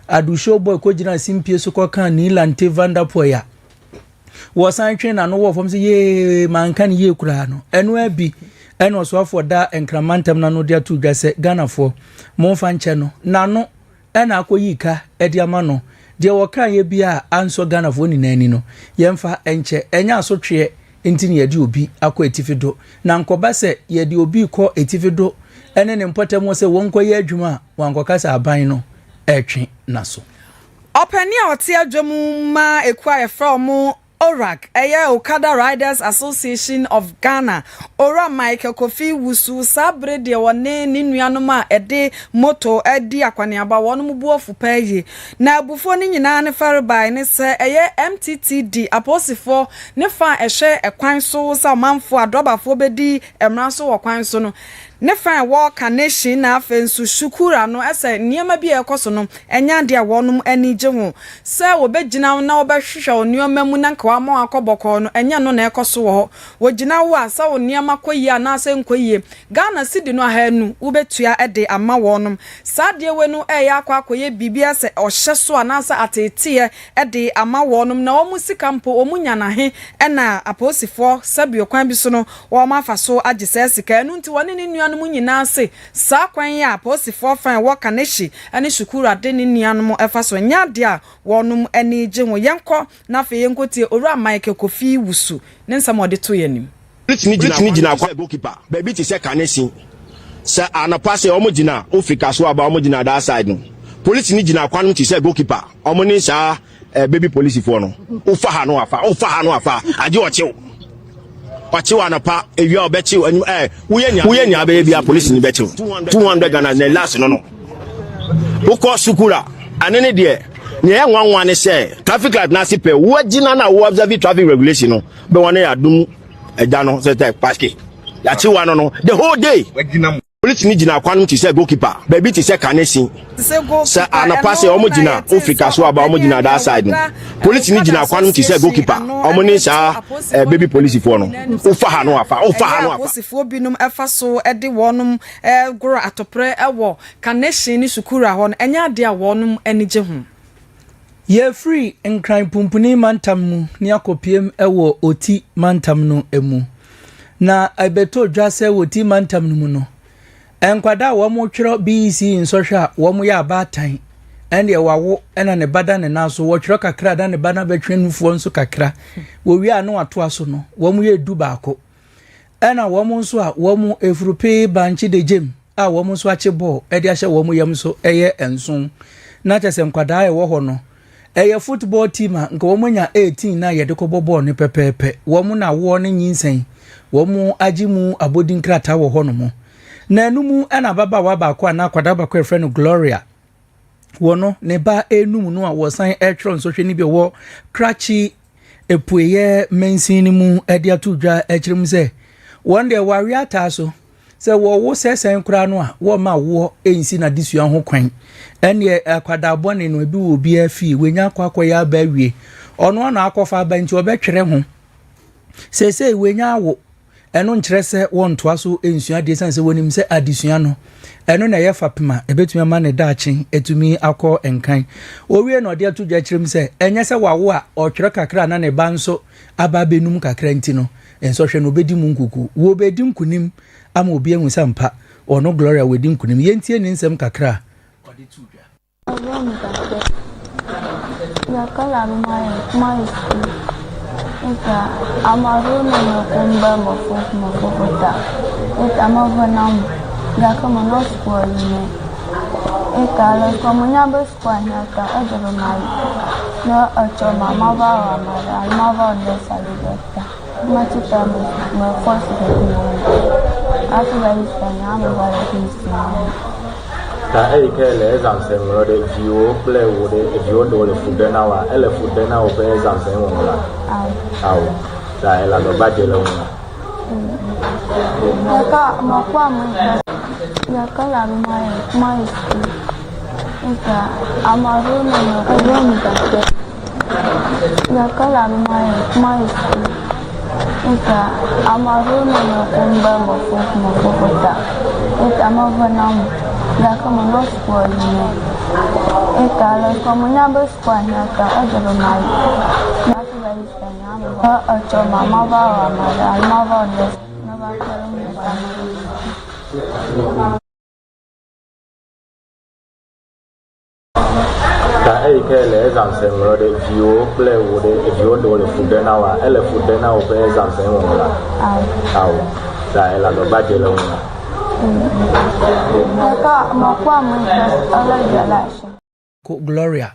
adu show boy ko jina simpie so ko kan ni lante vandapoya wo san twen na no wo fom se ye man kan ye kura no eno abi eno so afo da enkramantam na no dia tu dwase Ghana fo mo fa nche no na no ena akoyika edi ama no de wo kan ye bia anso Ghana fo ni nani no yemfa enche enya aso twe ntini ye di obi akọ etifido na nkoba se ye di obi kọ etifido ene ne mpotem se wonko ye adwuma wankokasa aban no etwe naso
opani a ote adwom ma ekwa ye from ORAC, Okada Riders Association of Ghana, Ora Michael Kofi Wusu, Sabre de Wane, Ninuanoma, Ede, Moto, Edi Aquaniaba, one mubu of Pay. Now, before Ninyan Farabai, ne say, MTTD, Apostle, Nefa, a share, a quine so, some man for a drop of Fobedi, a maso or quine sono. Nefa walk a nation na fensu shukura no ese niema bi ekoso enya de wonum ani jehu se obegina na obehwehwe onioma mu na nka mo akoboko no enya no na ekoso wo wogina wo asa oniema koyi na ase nkoyi Ghana sidi no ahanu ubetua ede ama wonum sadie we no eya akwakoye bibia se ohyeso anasa atete ede ama wonum na omu sika mpo omunya na he ena aposifo sabio kwan bi so no wo ma afaso agese sika enu nti woni ni nyina se sa kwan ya aposifo fan wo kaneshi ani shukuru ade ni nuanom efaso nya de a wonum ani je ho yenko na fe yenkotie owura Michael Kofi Wusu ne nsam ode to yanim
litini jina kwa goalkeeper baby ti se kaneshi se anapa se omo jina Africa so aba omo jina that side no police ni jina kwa no ti se goalkeeper omo ni sa baby police fo no ufa ha no afa aje ochew Pachiwa na pa ewia obechi uye nya baby a police ni bechi 200 Ghana na last no uko sukura anene de ne ya nwanwa ne say traffic light na sipe wo gina na wo observe traffic regulation no be wona ya dum eja no say paske ya chiwa no the whole day police ni jina kwa no ti say goalkeeper baby ti say kaneshi se anapa se omo jina Africa so aba omo jina that side no police ni jina kwa no ti say goalkeeper omo ni sa baby police fo no ufa ha no afa
aposifo binum efa so ede wonum goro atopre ewo kaneshi ni sukura ho enya de a wonum anije ho
ye free nkran pumpuni mantam mu ni akopiem ewo oti mantam no emu na abeto dwase oti mantam no mu no enkwada wo mo twero BC nsohwa wo mo ya abatan ende wawo ena ne bada ne naso wo twero kakra da ne bana betwenufuo nso kakra wo wi anu ato aso no wo mo ye du baako ena wo mo nso a wo mo efrupe banchi de jem a wo mo nso ache ball ede ahye wo mo yam so eye enson na chese enkwada e wo ho no eye football team a nka wo mo nya 18 na ye de ko ball ne pepepe wo mo na wo ne nyinsen wo mo agimu abodin krata wo ho no mo na enumu ana baba wa ba kwa na kwada ba kwa friend Gloria wono ne ba enum no a wo san etron so hwe ni bi wo krachi epueye mensin ni mu ade atudwa ekirem se won de wari ataso se wo sesen kura no a wo ma wo ensi na disua ho kwan ene kwada bone no bi wo bi afi wenya kwakwa ya ba wie ono na akofa ba nti obetwere ho se wenya wo eno nkyerese won toa so ensua de sanse wonim se adisua no eno na ye fapema ebetumi ma ne daachi etumi akọ enkan owie na ode atudwa kyerem se enye se wawo a otwere kakra na ne banso aba benum kakra nti no enso hwe no obedi mu nkuku wo obedi nkunim ama obi ehun sampa ono Gloria wedi nkunim yentie ne nsem kakra ode tudwa
ya kala mai Ita amaruna na kumba mafuta. Ita mavanam daka manos kwa yine. Ita la kwa munyaba kwa nyaka ajaba mai. Na achoma mava amara mava desa ligata. Machita me force de kuno. Afi la hispania me vale hispania.
Ta ekele examse ngode view play wode view do le fudena wa ele fudena o be examse ngona awu ta ela no bajele ngona
yaka makwa mu yaka la mai ita amaruna na kumba yaka la mai ita amaruna na kumba mafuta ita mavanam daka manos kwa yine ita la kwa munyaba kwa nyaka ajaba mai nafi la hispania me achoma mava amara mava des na ba
ta ekele examse ngode view play wode view do le fudena wa ele fudena o be examse ngona awu ta ela no bajele ngona
Gloria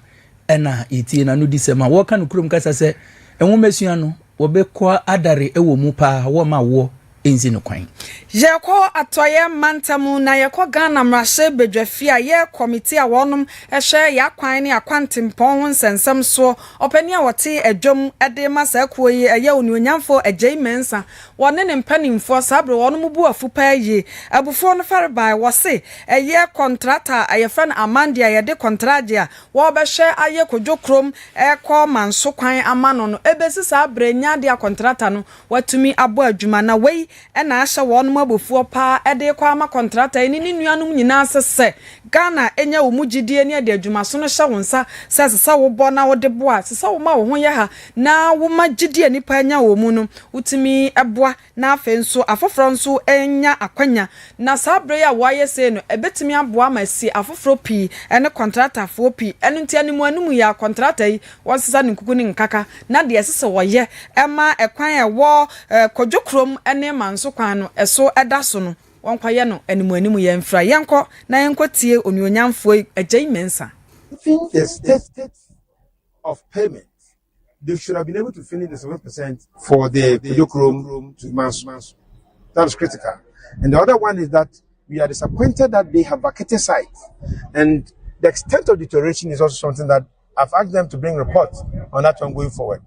ena iti na no disema wo kan kurum kasa se ɛwo mesua no wɔbɛkɔ adare ɛwɔ mu pa wo ma wo enzi no kwan
yɛkɔ atɔyɛ mantamu na yɛkɔ Ghana mrahye bedwafi a yɛ committee a wɔnom ɛhwɛ yakwan ne akwantempɔn ho nsensɛm so ɔpani a wɔte adwom ɛde ma saa kuo yi ɛyɛ ononyamfo agyei mensa wɔne ne mpanimfoɔ sabre wɔnom bu afupa yi abufuo no faribai wɔse ɛyɛ contractor ayɛfɛ no amandi a yɛde contract a wɔbɛhwɛ ayɛ kodwokrom ɛkɔ manso kwan ama no ebesi sabre nya de contractor no watumi abo adwuma na wei ɛna ahyɛ wɔnom abufuo pa ɛde kɔ ama contractor ni nuanom nyinaa sese Ghana enya wo mugidie ne de adwuma so no hyɛ wonsa sese wo bɔ na wo de boa sese wo ma wo ho yɛ ha na wo magidie nipa enya wo mu no utimi ɛboa na afe nso afoforo nso enya akwanya na sabre ya waye se no ebetimi aboa ma si afoforo pi ɛne contractor fo pi ɛno ntia ne mu anum ya contractor yi wɔsesa ne nkuku ne nkaka na de sese wɔyɛ ɛma ɛkwan ɛwɔ kodwokrom ɛne manso kwan no ɛso ɛda so no wonkwaye no animu ye mfra yenko na yenko tie onyonyamfo agyei mensa.
In the state of payment, they should have been able to finish the 7% for the Kodwokrom to Manso. That is critical. And the other one is that we are disappointed that they have vacated sites. And the extent of deterioration is also something that I've asked them to bring reports on that one going forward.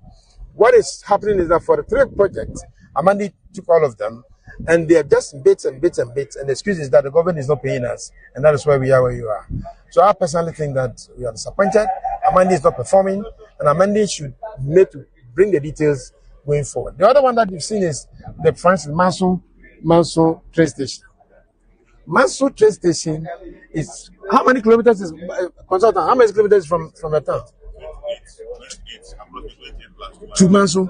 What is happening is that for the 3 projects, Amandi took all of them, and they are just bits and bits and bits. And the excuse is that the government is not paying us, and that is why we are where you are. So I personally think that we are disappointed. Amandi is not performing, and Amandi should need to bring the details going forward. The other one that you've seen is the Francis Manso train station. Manso train station is how many kilometers is consultant? How many kilometers from the town? To Manso. No,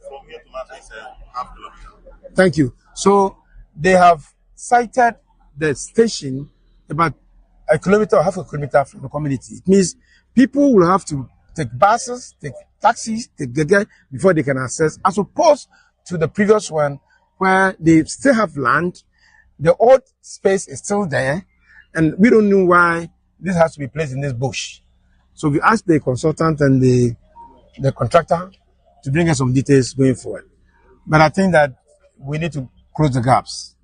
from here to Manso is half kilometer. Thank you. So they have cited the station about a kilometer or half a kilometer from the community. It means people will have to take buses, take taxis, take the before they can access, as opposed to the previous one where they still have land. The old space is still there, and we don't know why this has to be placed in this bush. So we asked the consultant and the contractor to bring us some details going forward. But I think that we need to close the gaps.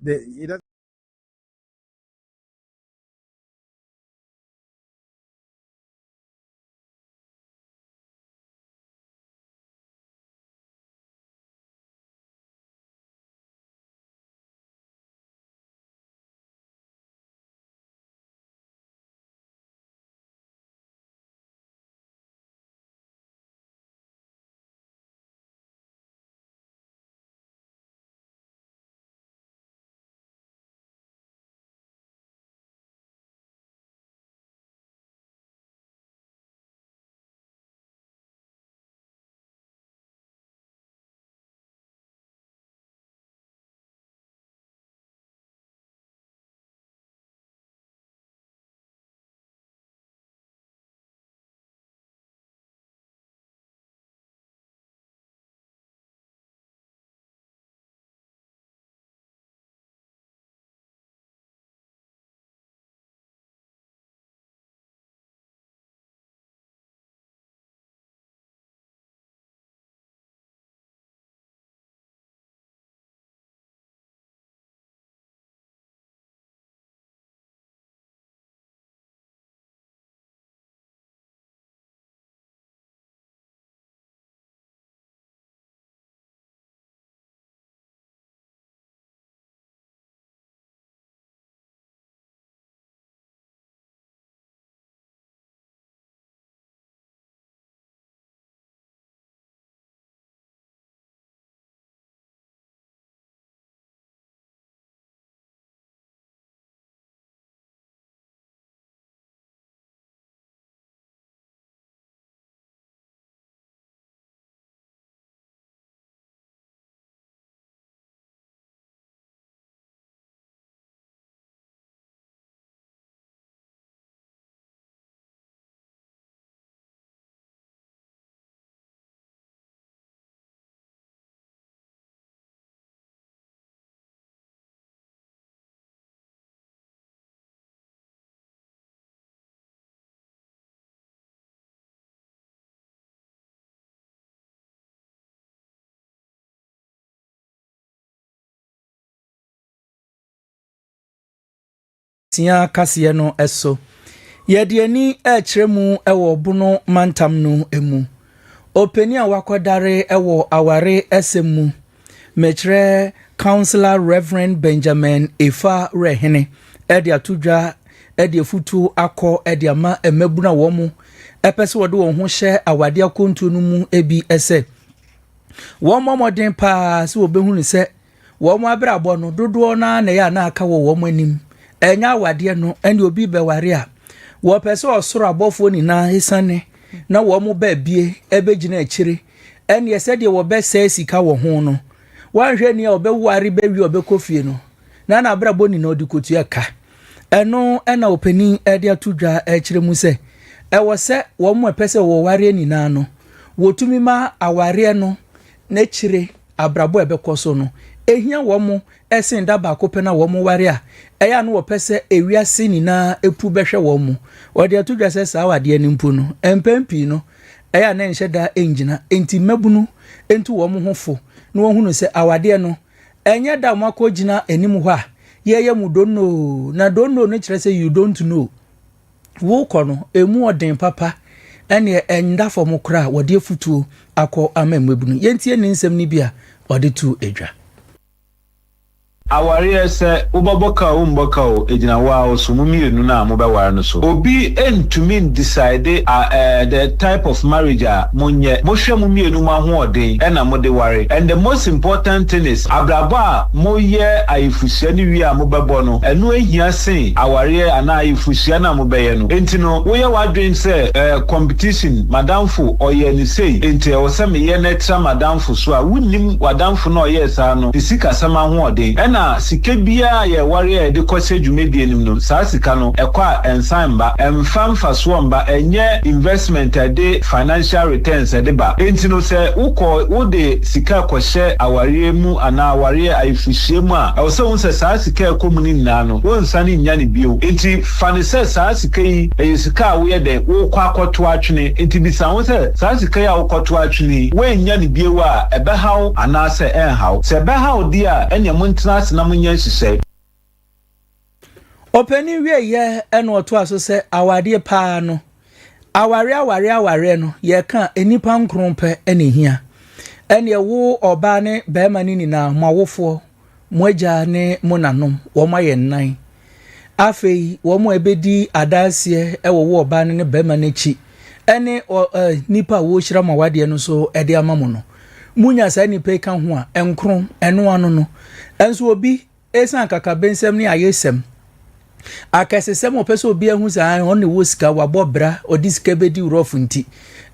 sia kase no eso yede ani ekremu ewo bono mantam no emu openi a wakodare ewo aware esemu mekre Counselor Reverend Benjamin Efa Rehene edi atudwa edi futu akọ edi ama emebuna wo mu epese wode wo ho hye awade akontu no mu ebi ese wo momoden pa se obehunu se wo mo abrabọ no dodo na ya na aka wo anim enya awade no ene obi beware a wo pese osoro abofo ni na hisane na wo mo ba bie ebegina akire ene yese de wo be se sika wo ho no wanhwe ni obeware bewi obekofie no na abrabọ ni na odikotu aka eno ena openi edi atudwa akire mu se ewo se wo mo pese wo ware ni na no wotumi ma aware no na chire abrabọ ebekoso no ehia wo mo esen da ba ko na wo mo ware a eya no wo pese ewiase ni na epu behwe wo mo odi atudwa se sa wade ani mpu no empempi no eya na nhye da engina enti mabunu enti wo mo hofo na wo hunu se awade no enye da mo akogina enim ho a ye mu don't know na don't know no kire se you don't know wo kono emu odin papa ene enda fo kra wode futuo akọ amemebunu yentie ni nsem ni bia ode tu edwa
aware se uboboka umboka o ejina wa o so mumienu na mo be ware no so obi entumi decide the type of marriage a monye mo hwe mumienu ma ho odin e na mo de ware and the most important thing is abrabo a moye ayifusia ni wi a mo bebo no eno ehia sen aware ana ayifusia na mo be ye no enti no wo ye wadwen se competition madamfo oye ni sei enti o se me ye na tra madamfo so a wunnim wadamfo no oye sa no isika sama ho odin na sike bia ye ware de kwese dwumedie nim no saa sika no ekwa ensanba emfamfa so mba enye investment ade financial returns de ba enti no se wo de sika kwhye aware mu ana aware ayifuhie mu a o se won se saa sika ekomuni na no won sane nya ne bio enti fane se saa sika yi sika wo ye de wo kwa akoto atwene enti bisa won se saa sika ya wo koto atwene wo nya ne bio a ebe hawo ana se hawo se ebe hawo dia enya montena na munye hise
openi wie ye eno oto aso se awade pa no aware no ye ka enipa nkrompe ene hia ene wo oba ne bema ni na mawofo moja ne monanom wo maye nnan afei wo mo ebedi adasie ewo oba ne bema nechi ene nipa wo hira mawade no so ede amamu no munya sa nipa ka ho a enkrom eno ano no enso obi esan kaka bensem ni ayesem akesesem opeso obi ehu sa on ne wosika wabobra odisika bedi urofu nti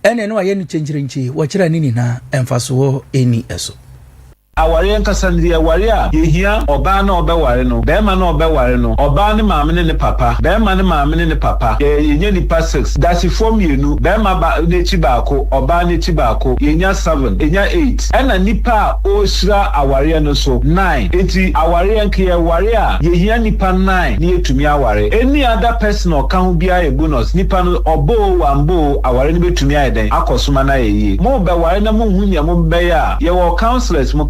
ene no aye ni chenjirenchi wo kira ni na emfaso eni eso
aware nkasa ndi aware a yehia oba na obeware no bema na obeware no oba ne maame ne papa bema ne maame ne papa yenye ni pa 6 dasi form yenu bema ba ne chi baako oba ne chi baako yenya 7 yenya 8 ena nipa o shira aware no so 9 enti aware nke ye ware a yehia nipa 9 ne etumi aware any other person o kan bia e bonus nipa no obo wambo aware ne betumi ayeden akosoma na yeye mo beware na mo hunya mo be ya ye wo counselors mo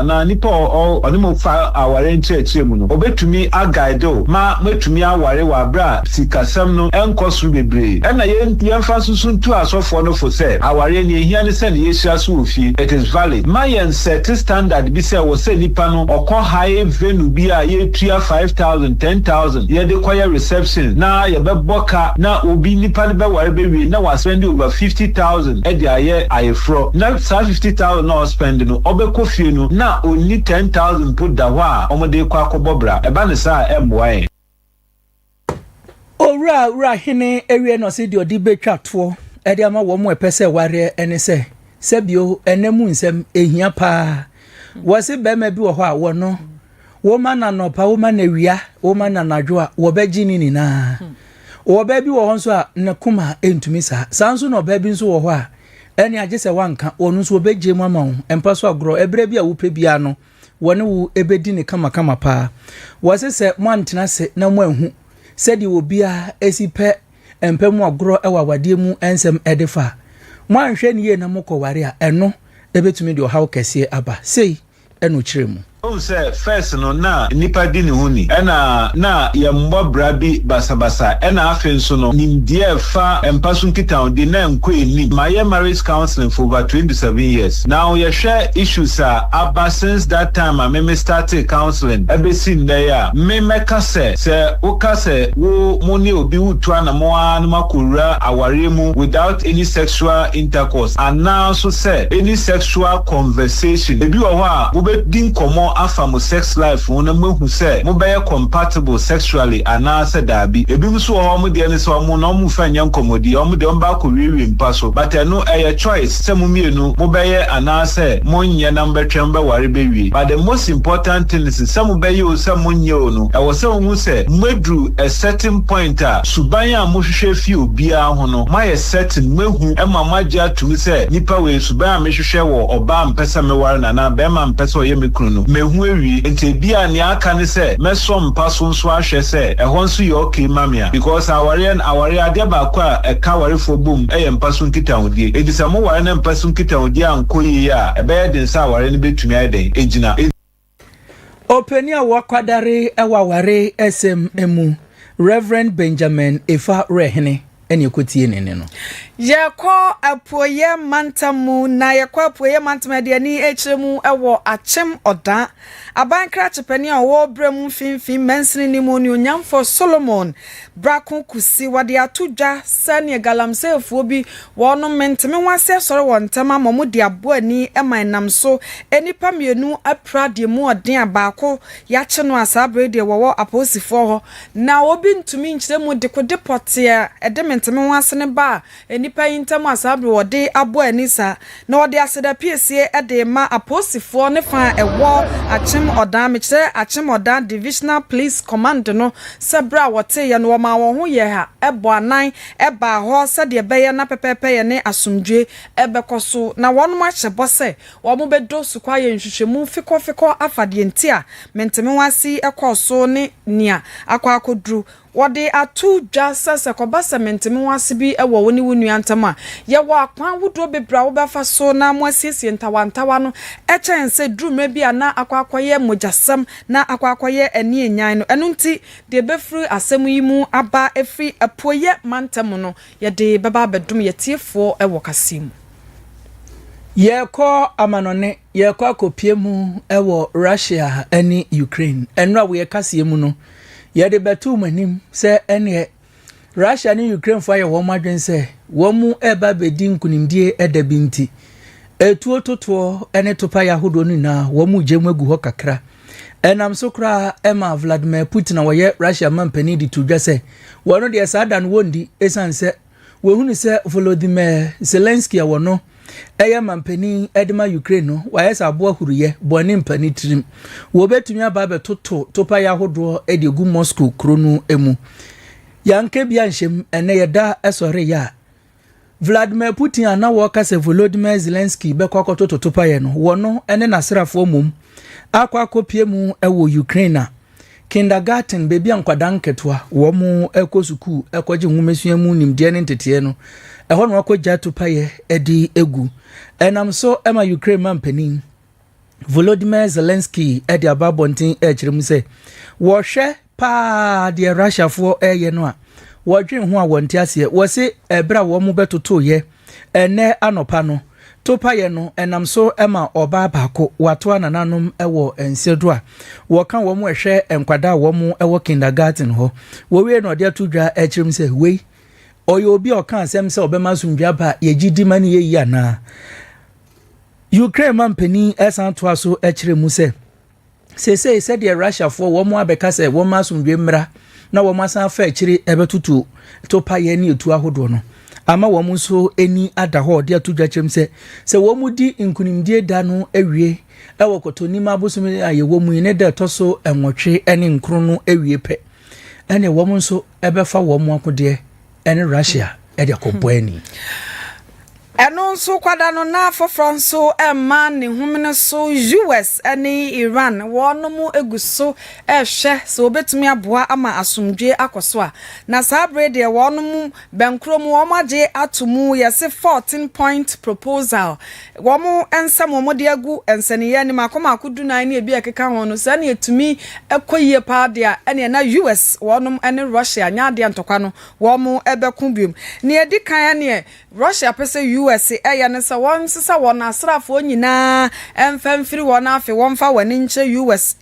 na nipa onimo fa aware ncheche mu no obetumi agaido ma metumi aware wa bra sikasam no enkosu bebre na ye fa susu ntu asofo no fo se aware ni ehia ne se ne yeshia so ofi it is valid my and set standard bi se wo se nipa no okọ high venue bi a ye tua 5000 10000 ye de kwaya reception na ye be boka na obi nipa ne be ware be wi na wa spend over 50000 e de ayefro na 50000 no spend no obeko no na only 10,000 put da wa omode kwa akobobra eba ne sa emboa
ora hene ewie no se di odi betwato e di ama wo mo epese ware ene se bio enemu nsem ehia pa wo se be ma bi wo ho a wo no wo ma na no pa wo ma na wia wo ma na nadwo a wo be gini ni na wo be bi wo ho so a ne kuma entumi sa sanso no be bi nso wo ho a eni agese wanka onu so obeje mu ama wo empaso agro ebre bia wo pebia no wone wo ebedi ne kama pa wo se mo antena se na mo ahu se di obia esipe empemu agro ewa wade mu ensem edefa mo anhwe ne ye na mo koware a eno ebetumi de ohaw kese aba sei eno kiremu
say first no na nipa di ne huni na ya mbobra bi basabasa afen so no nimdie fa empaso nkita odi na enko eni my marriage counseling for over 27 years now you share issues aba since that time me started counseling ebesi ndaya me meka se uka se wo moni obi wutu na mo an makura aware mu without any sexual intercourse and now so say any sexual conversation ebi wo ho wo be din komo afam sex life wona mahu say mo be compatible sexually and now say dabi ebi nso ho mo de ne so mo no mo fa nya nkomodi o mo de mba ko wiwi mpaso but no a choice say mo mienu mo be and now say mo nya number twem be ware be wi but the most important thing is say mo be you say mo nya no e wo say mo say medru a certain point suban a mo hwehwe fi obi a ho no my certain mehu e ma magya tumi say nipa we suban a me hwehwe wo oba mpesa me ware na be ma mpesa o ye me kunu no mehu ewi enti bia ne aka ne say meso mpaso nso ahwe say e ho nso ye okay mamia because aware ade ba kwa e ka warefo bom e ye mpaso nkita hodie edi say mo ware na mpaso nkita hodie anko yi a e be ye den say aware ne betumi aden ejina
Openi a wakwadare ewa ware emu Reverend Benjamin Efa Rehene eni ekotie nene no
Yekọ apoye mantamu na yekọ apoye mantamu de ani echiremu ewo achem oda abankra chepani a wo brem finfin mensini ni mu ni onyamfo Solomon brakun kusi wade atudwa sane galamsefuo bi wono menteme wase sore wontama momu de abo ani eman so enipa mienu aprade mu odin abako ya che no asabre de wo aposifo ho na obi ntumi nkyeremu de ko deporte ede menteme wase ne ba enipa intam asabre wode abo ani sa na wode aseda piesie ede ma aposifo ne fa ewo achem oda mekire achem oda divisional police command no sebra wote ye no ma wo ho ye ha ebo anan eba ho sede beye na pepepe ye ne asumdwe ebekoso na wonu ma chebo se wo mo bedo su kwa ye nhwehwemu fikofiko afade ntia menteme wasi ekoso ne nia akwa akodru wode atu jasa sekobasa menteme wase bi ewo woni wonu antama ye wo akwan wudo bebra wo befa so na mo asiesie ntawantawa no echense drume bi na akwakoye mojasam na akwakoye ani enyan no enu nti de befru asem yi mu aba efri apoye mantam no ye de beba bedum ye tiefo ewo kasim
ye ko amanone ye ko akopie mu ewo Russia ani Ukraine enra we kasie mu no ye de betu manim se ene Russia ni Ukraine fa ye wo madwen se wo mu eba bedi nkunimdie edabi nti etuo toto ene topa ya hodo ni na wo mu jemu egu ho kakra enam so kra ema Vladimir Putin na wo ye Russia mampani di tudwa se wono de sada no wondi esan se wo hunu se Volodymyr Zelensky ya wono eye mampani edema Ukraine no wa yesa abo ahuruye boni mpani trim wo betumi aba be toto topa ya hodo edi egu Moscow kronu emu yanke bia nshem ene yeda esore ya Vladimir Putin ana woka se Volodymyr Zelensky be kwakoto totopa ye no wono ene nasrafo mum akwa kopie mu ewo Ukraine kindergarten baby ankwadan ketwa wo mu ekosuku ekwaje nwumesua mu nimde ne ntete no eho no akwaja topa ye edi egu enam so ema Ukraine mampanin Volodymyr Zelensky edi ababontin echirem se wo hwe pa de Russia fo eye no a wodwen ho a wonte ase wo se ebra wo mu betoto ye ene anopa no topa ye no enam so ema oba baako wato anananom ewo ensedo a wo kan wo mu ehwe enkwada wo mu ewo kindergarten ho wo wie no de atudwa echirim se wei oyo obi o kan asem se obema sundwa ba ye gidi mani ye yi ana Ukraine mampani esan to aso echiremu se de Russia for wo mu abeka se wo masundwe mra na wo masan fa echiri ebetutu topa ye ni etu ahodo no ama wo mu so eni ada ho de atudwa chem se wo mu di nkunimdie da no awie ewo kotoni mabosumi aye wo mu ne da toso enwotwe ene nkro no awie pe ene wo mu so ebefa wo mu akode ene Russia e de akobani
Eno nso kwada no na afoforo nso emma ne humene so US ani Iran wonom eguso ehwe so obetumi aboa ama asomdwe akoso a na sabre de wonom benkrom wo magye atomu yese 14-point proposal wo mo ensam wo de agu ensaniye ni makoma akudu nan ne ebi ekeka ho no sa ne etumi ekoyie pa de a ene na US wonom ene Russia nya de antokwa no wo mo ebeku biom ne edikan ne Russia pese US ne se won sisa won asrafo nyina emfamfiri won afi won fa wani nche US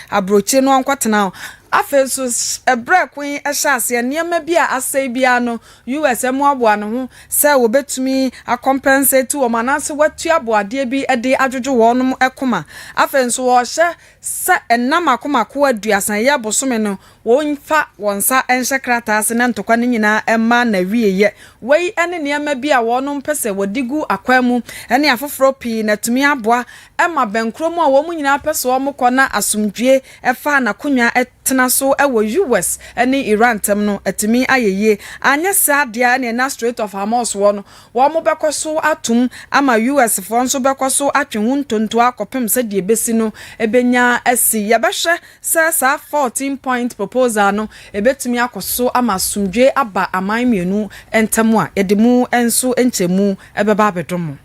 abrochi no ankwatena afenso ebre kwin ehase niam bia asai bia no US emu aboa no ho se wobetumi compensate wo manase watu aboade bi ede adwojo wonum ekoma afenso wo hye se enam akomako aduasan ye bosome no wonfa wonsa enhye kratase na ntokwa ne nyina emma na wieye wei ene niam bia wonum pese wodigu akwamu ene afoforo pi na tumi aboa emma benkrom a wo mu nyina pese wo mkona asumdwe efa na konwa tena so ewo US ene Iran tem no etimi ayeye anya sadia ne na Strait of Hormuz wo mo bekoso atum ama US fo nso bekoso atwe huntonto akopem se de besi no ebenya asi yebehwe se sa 14-point proposal no ebetumi akoso ama sumdwe aba aman mienu entemu a edemu enso enchemu ebeba abedomo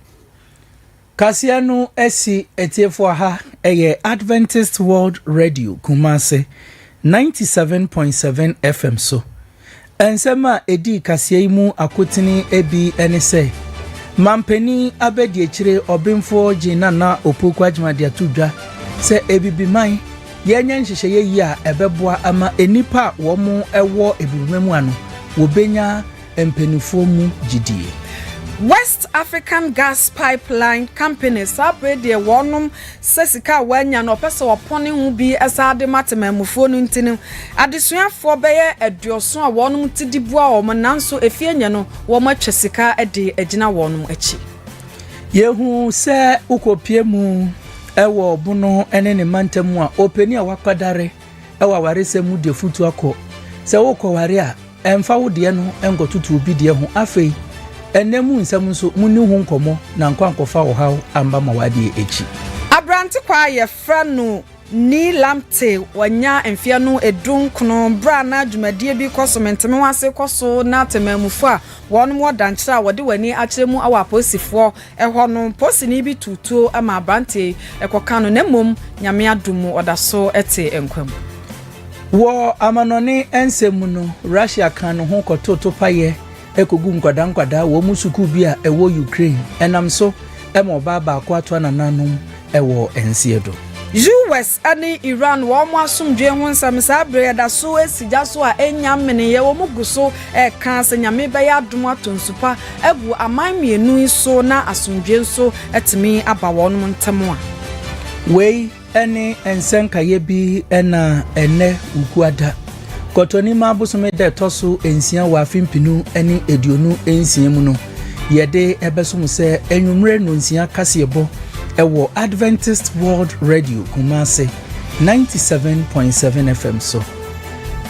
Kasiano esi etiefo ha eye Adventist World Radio Kumase 97.7 FM so. Ensema edi kasie mu akotini ebi ene se. Mampeni abedi echire obimfo jina na opoku ajmade atudwa se ebibiman yenya nhyehyeye yi a ebeboa ama enipa wo mu ewo ebirumemu ano wo benya empenifo mu gidie.
West African Gas Pipeline Company sabre de wonum sesika wanya no pese wopone hu bi esade matemamufo no ntini adesuafo beye aduoso a wonum tidibua o mananso efienya no wo matwesika ede agina wonum achi
yehu se ukopie mu ewo buno ene ne mantemu a openi a wakwadare ewa warese mu de futu akọ se wokọware a emfa wo de no engotutu obi de ho afei enemu nsam nso muni hu nkomo na nkwankofa wo hawo amba mawade echi
Abrante kwa ye frano ni lamte wanya enfia no edun kono bra na adwumadie bi kosomenteme wase koso na temamufo a wonum wodankyira wode wani akyeremu awa posifo ehọ no posini bi tutu ama abrante ekoka no nemom nyame adumu odaso ete enkwam
wo amanone ensemu no Russia kan no ho kototo paye ekogu nkwadaa wo musuku bi a ewo Ukraine enam so emo baba akwa to anananum ewo ensiedo
US ani Iran wo mo asomdwe ho nsam sabre da so esija so a enya mene ye wo muguso ka se nyame be ya dom atonsupa egu aman mienu so na asomdwe nso etimi aba wonum ntemo a
wei ene ensenkaye bi ena ene uguada Kotoni mabusome de toso ensia wa fimpinu eni edionu ensia mu no yede ebesom se enwumre no nsia kasebo ewo Adventist World Radio Kumase 97.7 FM so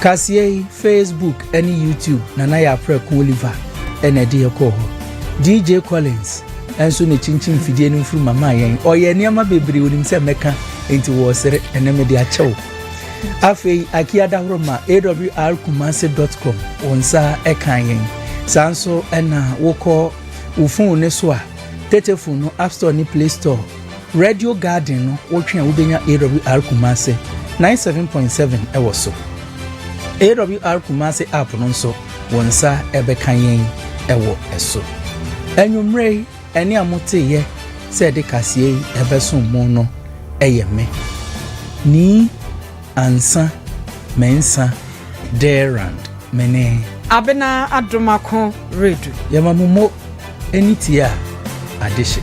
kasie Facebook eni YouTube na ya preku Oliver enede yeko DJ Collins enso ne chinchin fidie no furu mama yen oye niama bebre onim se meka enti wo sere enemede achew Afei akiada roma awrkumase.com onsa ekanyen sanso ena woko ufun ne so a tetefun no App Store ni Play Store Radio Garden no wotwe a wobenya awrkumase 97.7 ewo so awrkumase app no so wonsa ebekanyen ewo eso enwumre ene amote ye se de kasie ebeso mo no eyeme ni ansa mensa derand mene
abena adomako redu
yamamumo enitia adeshe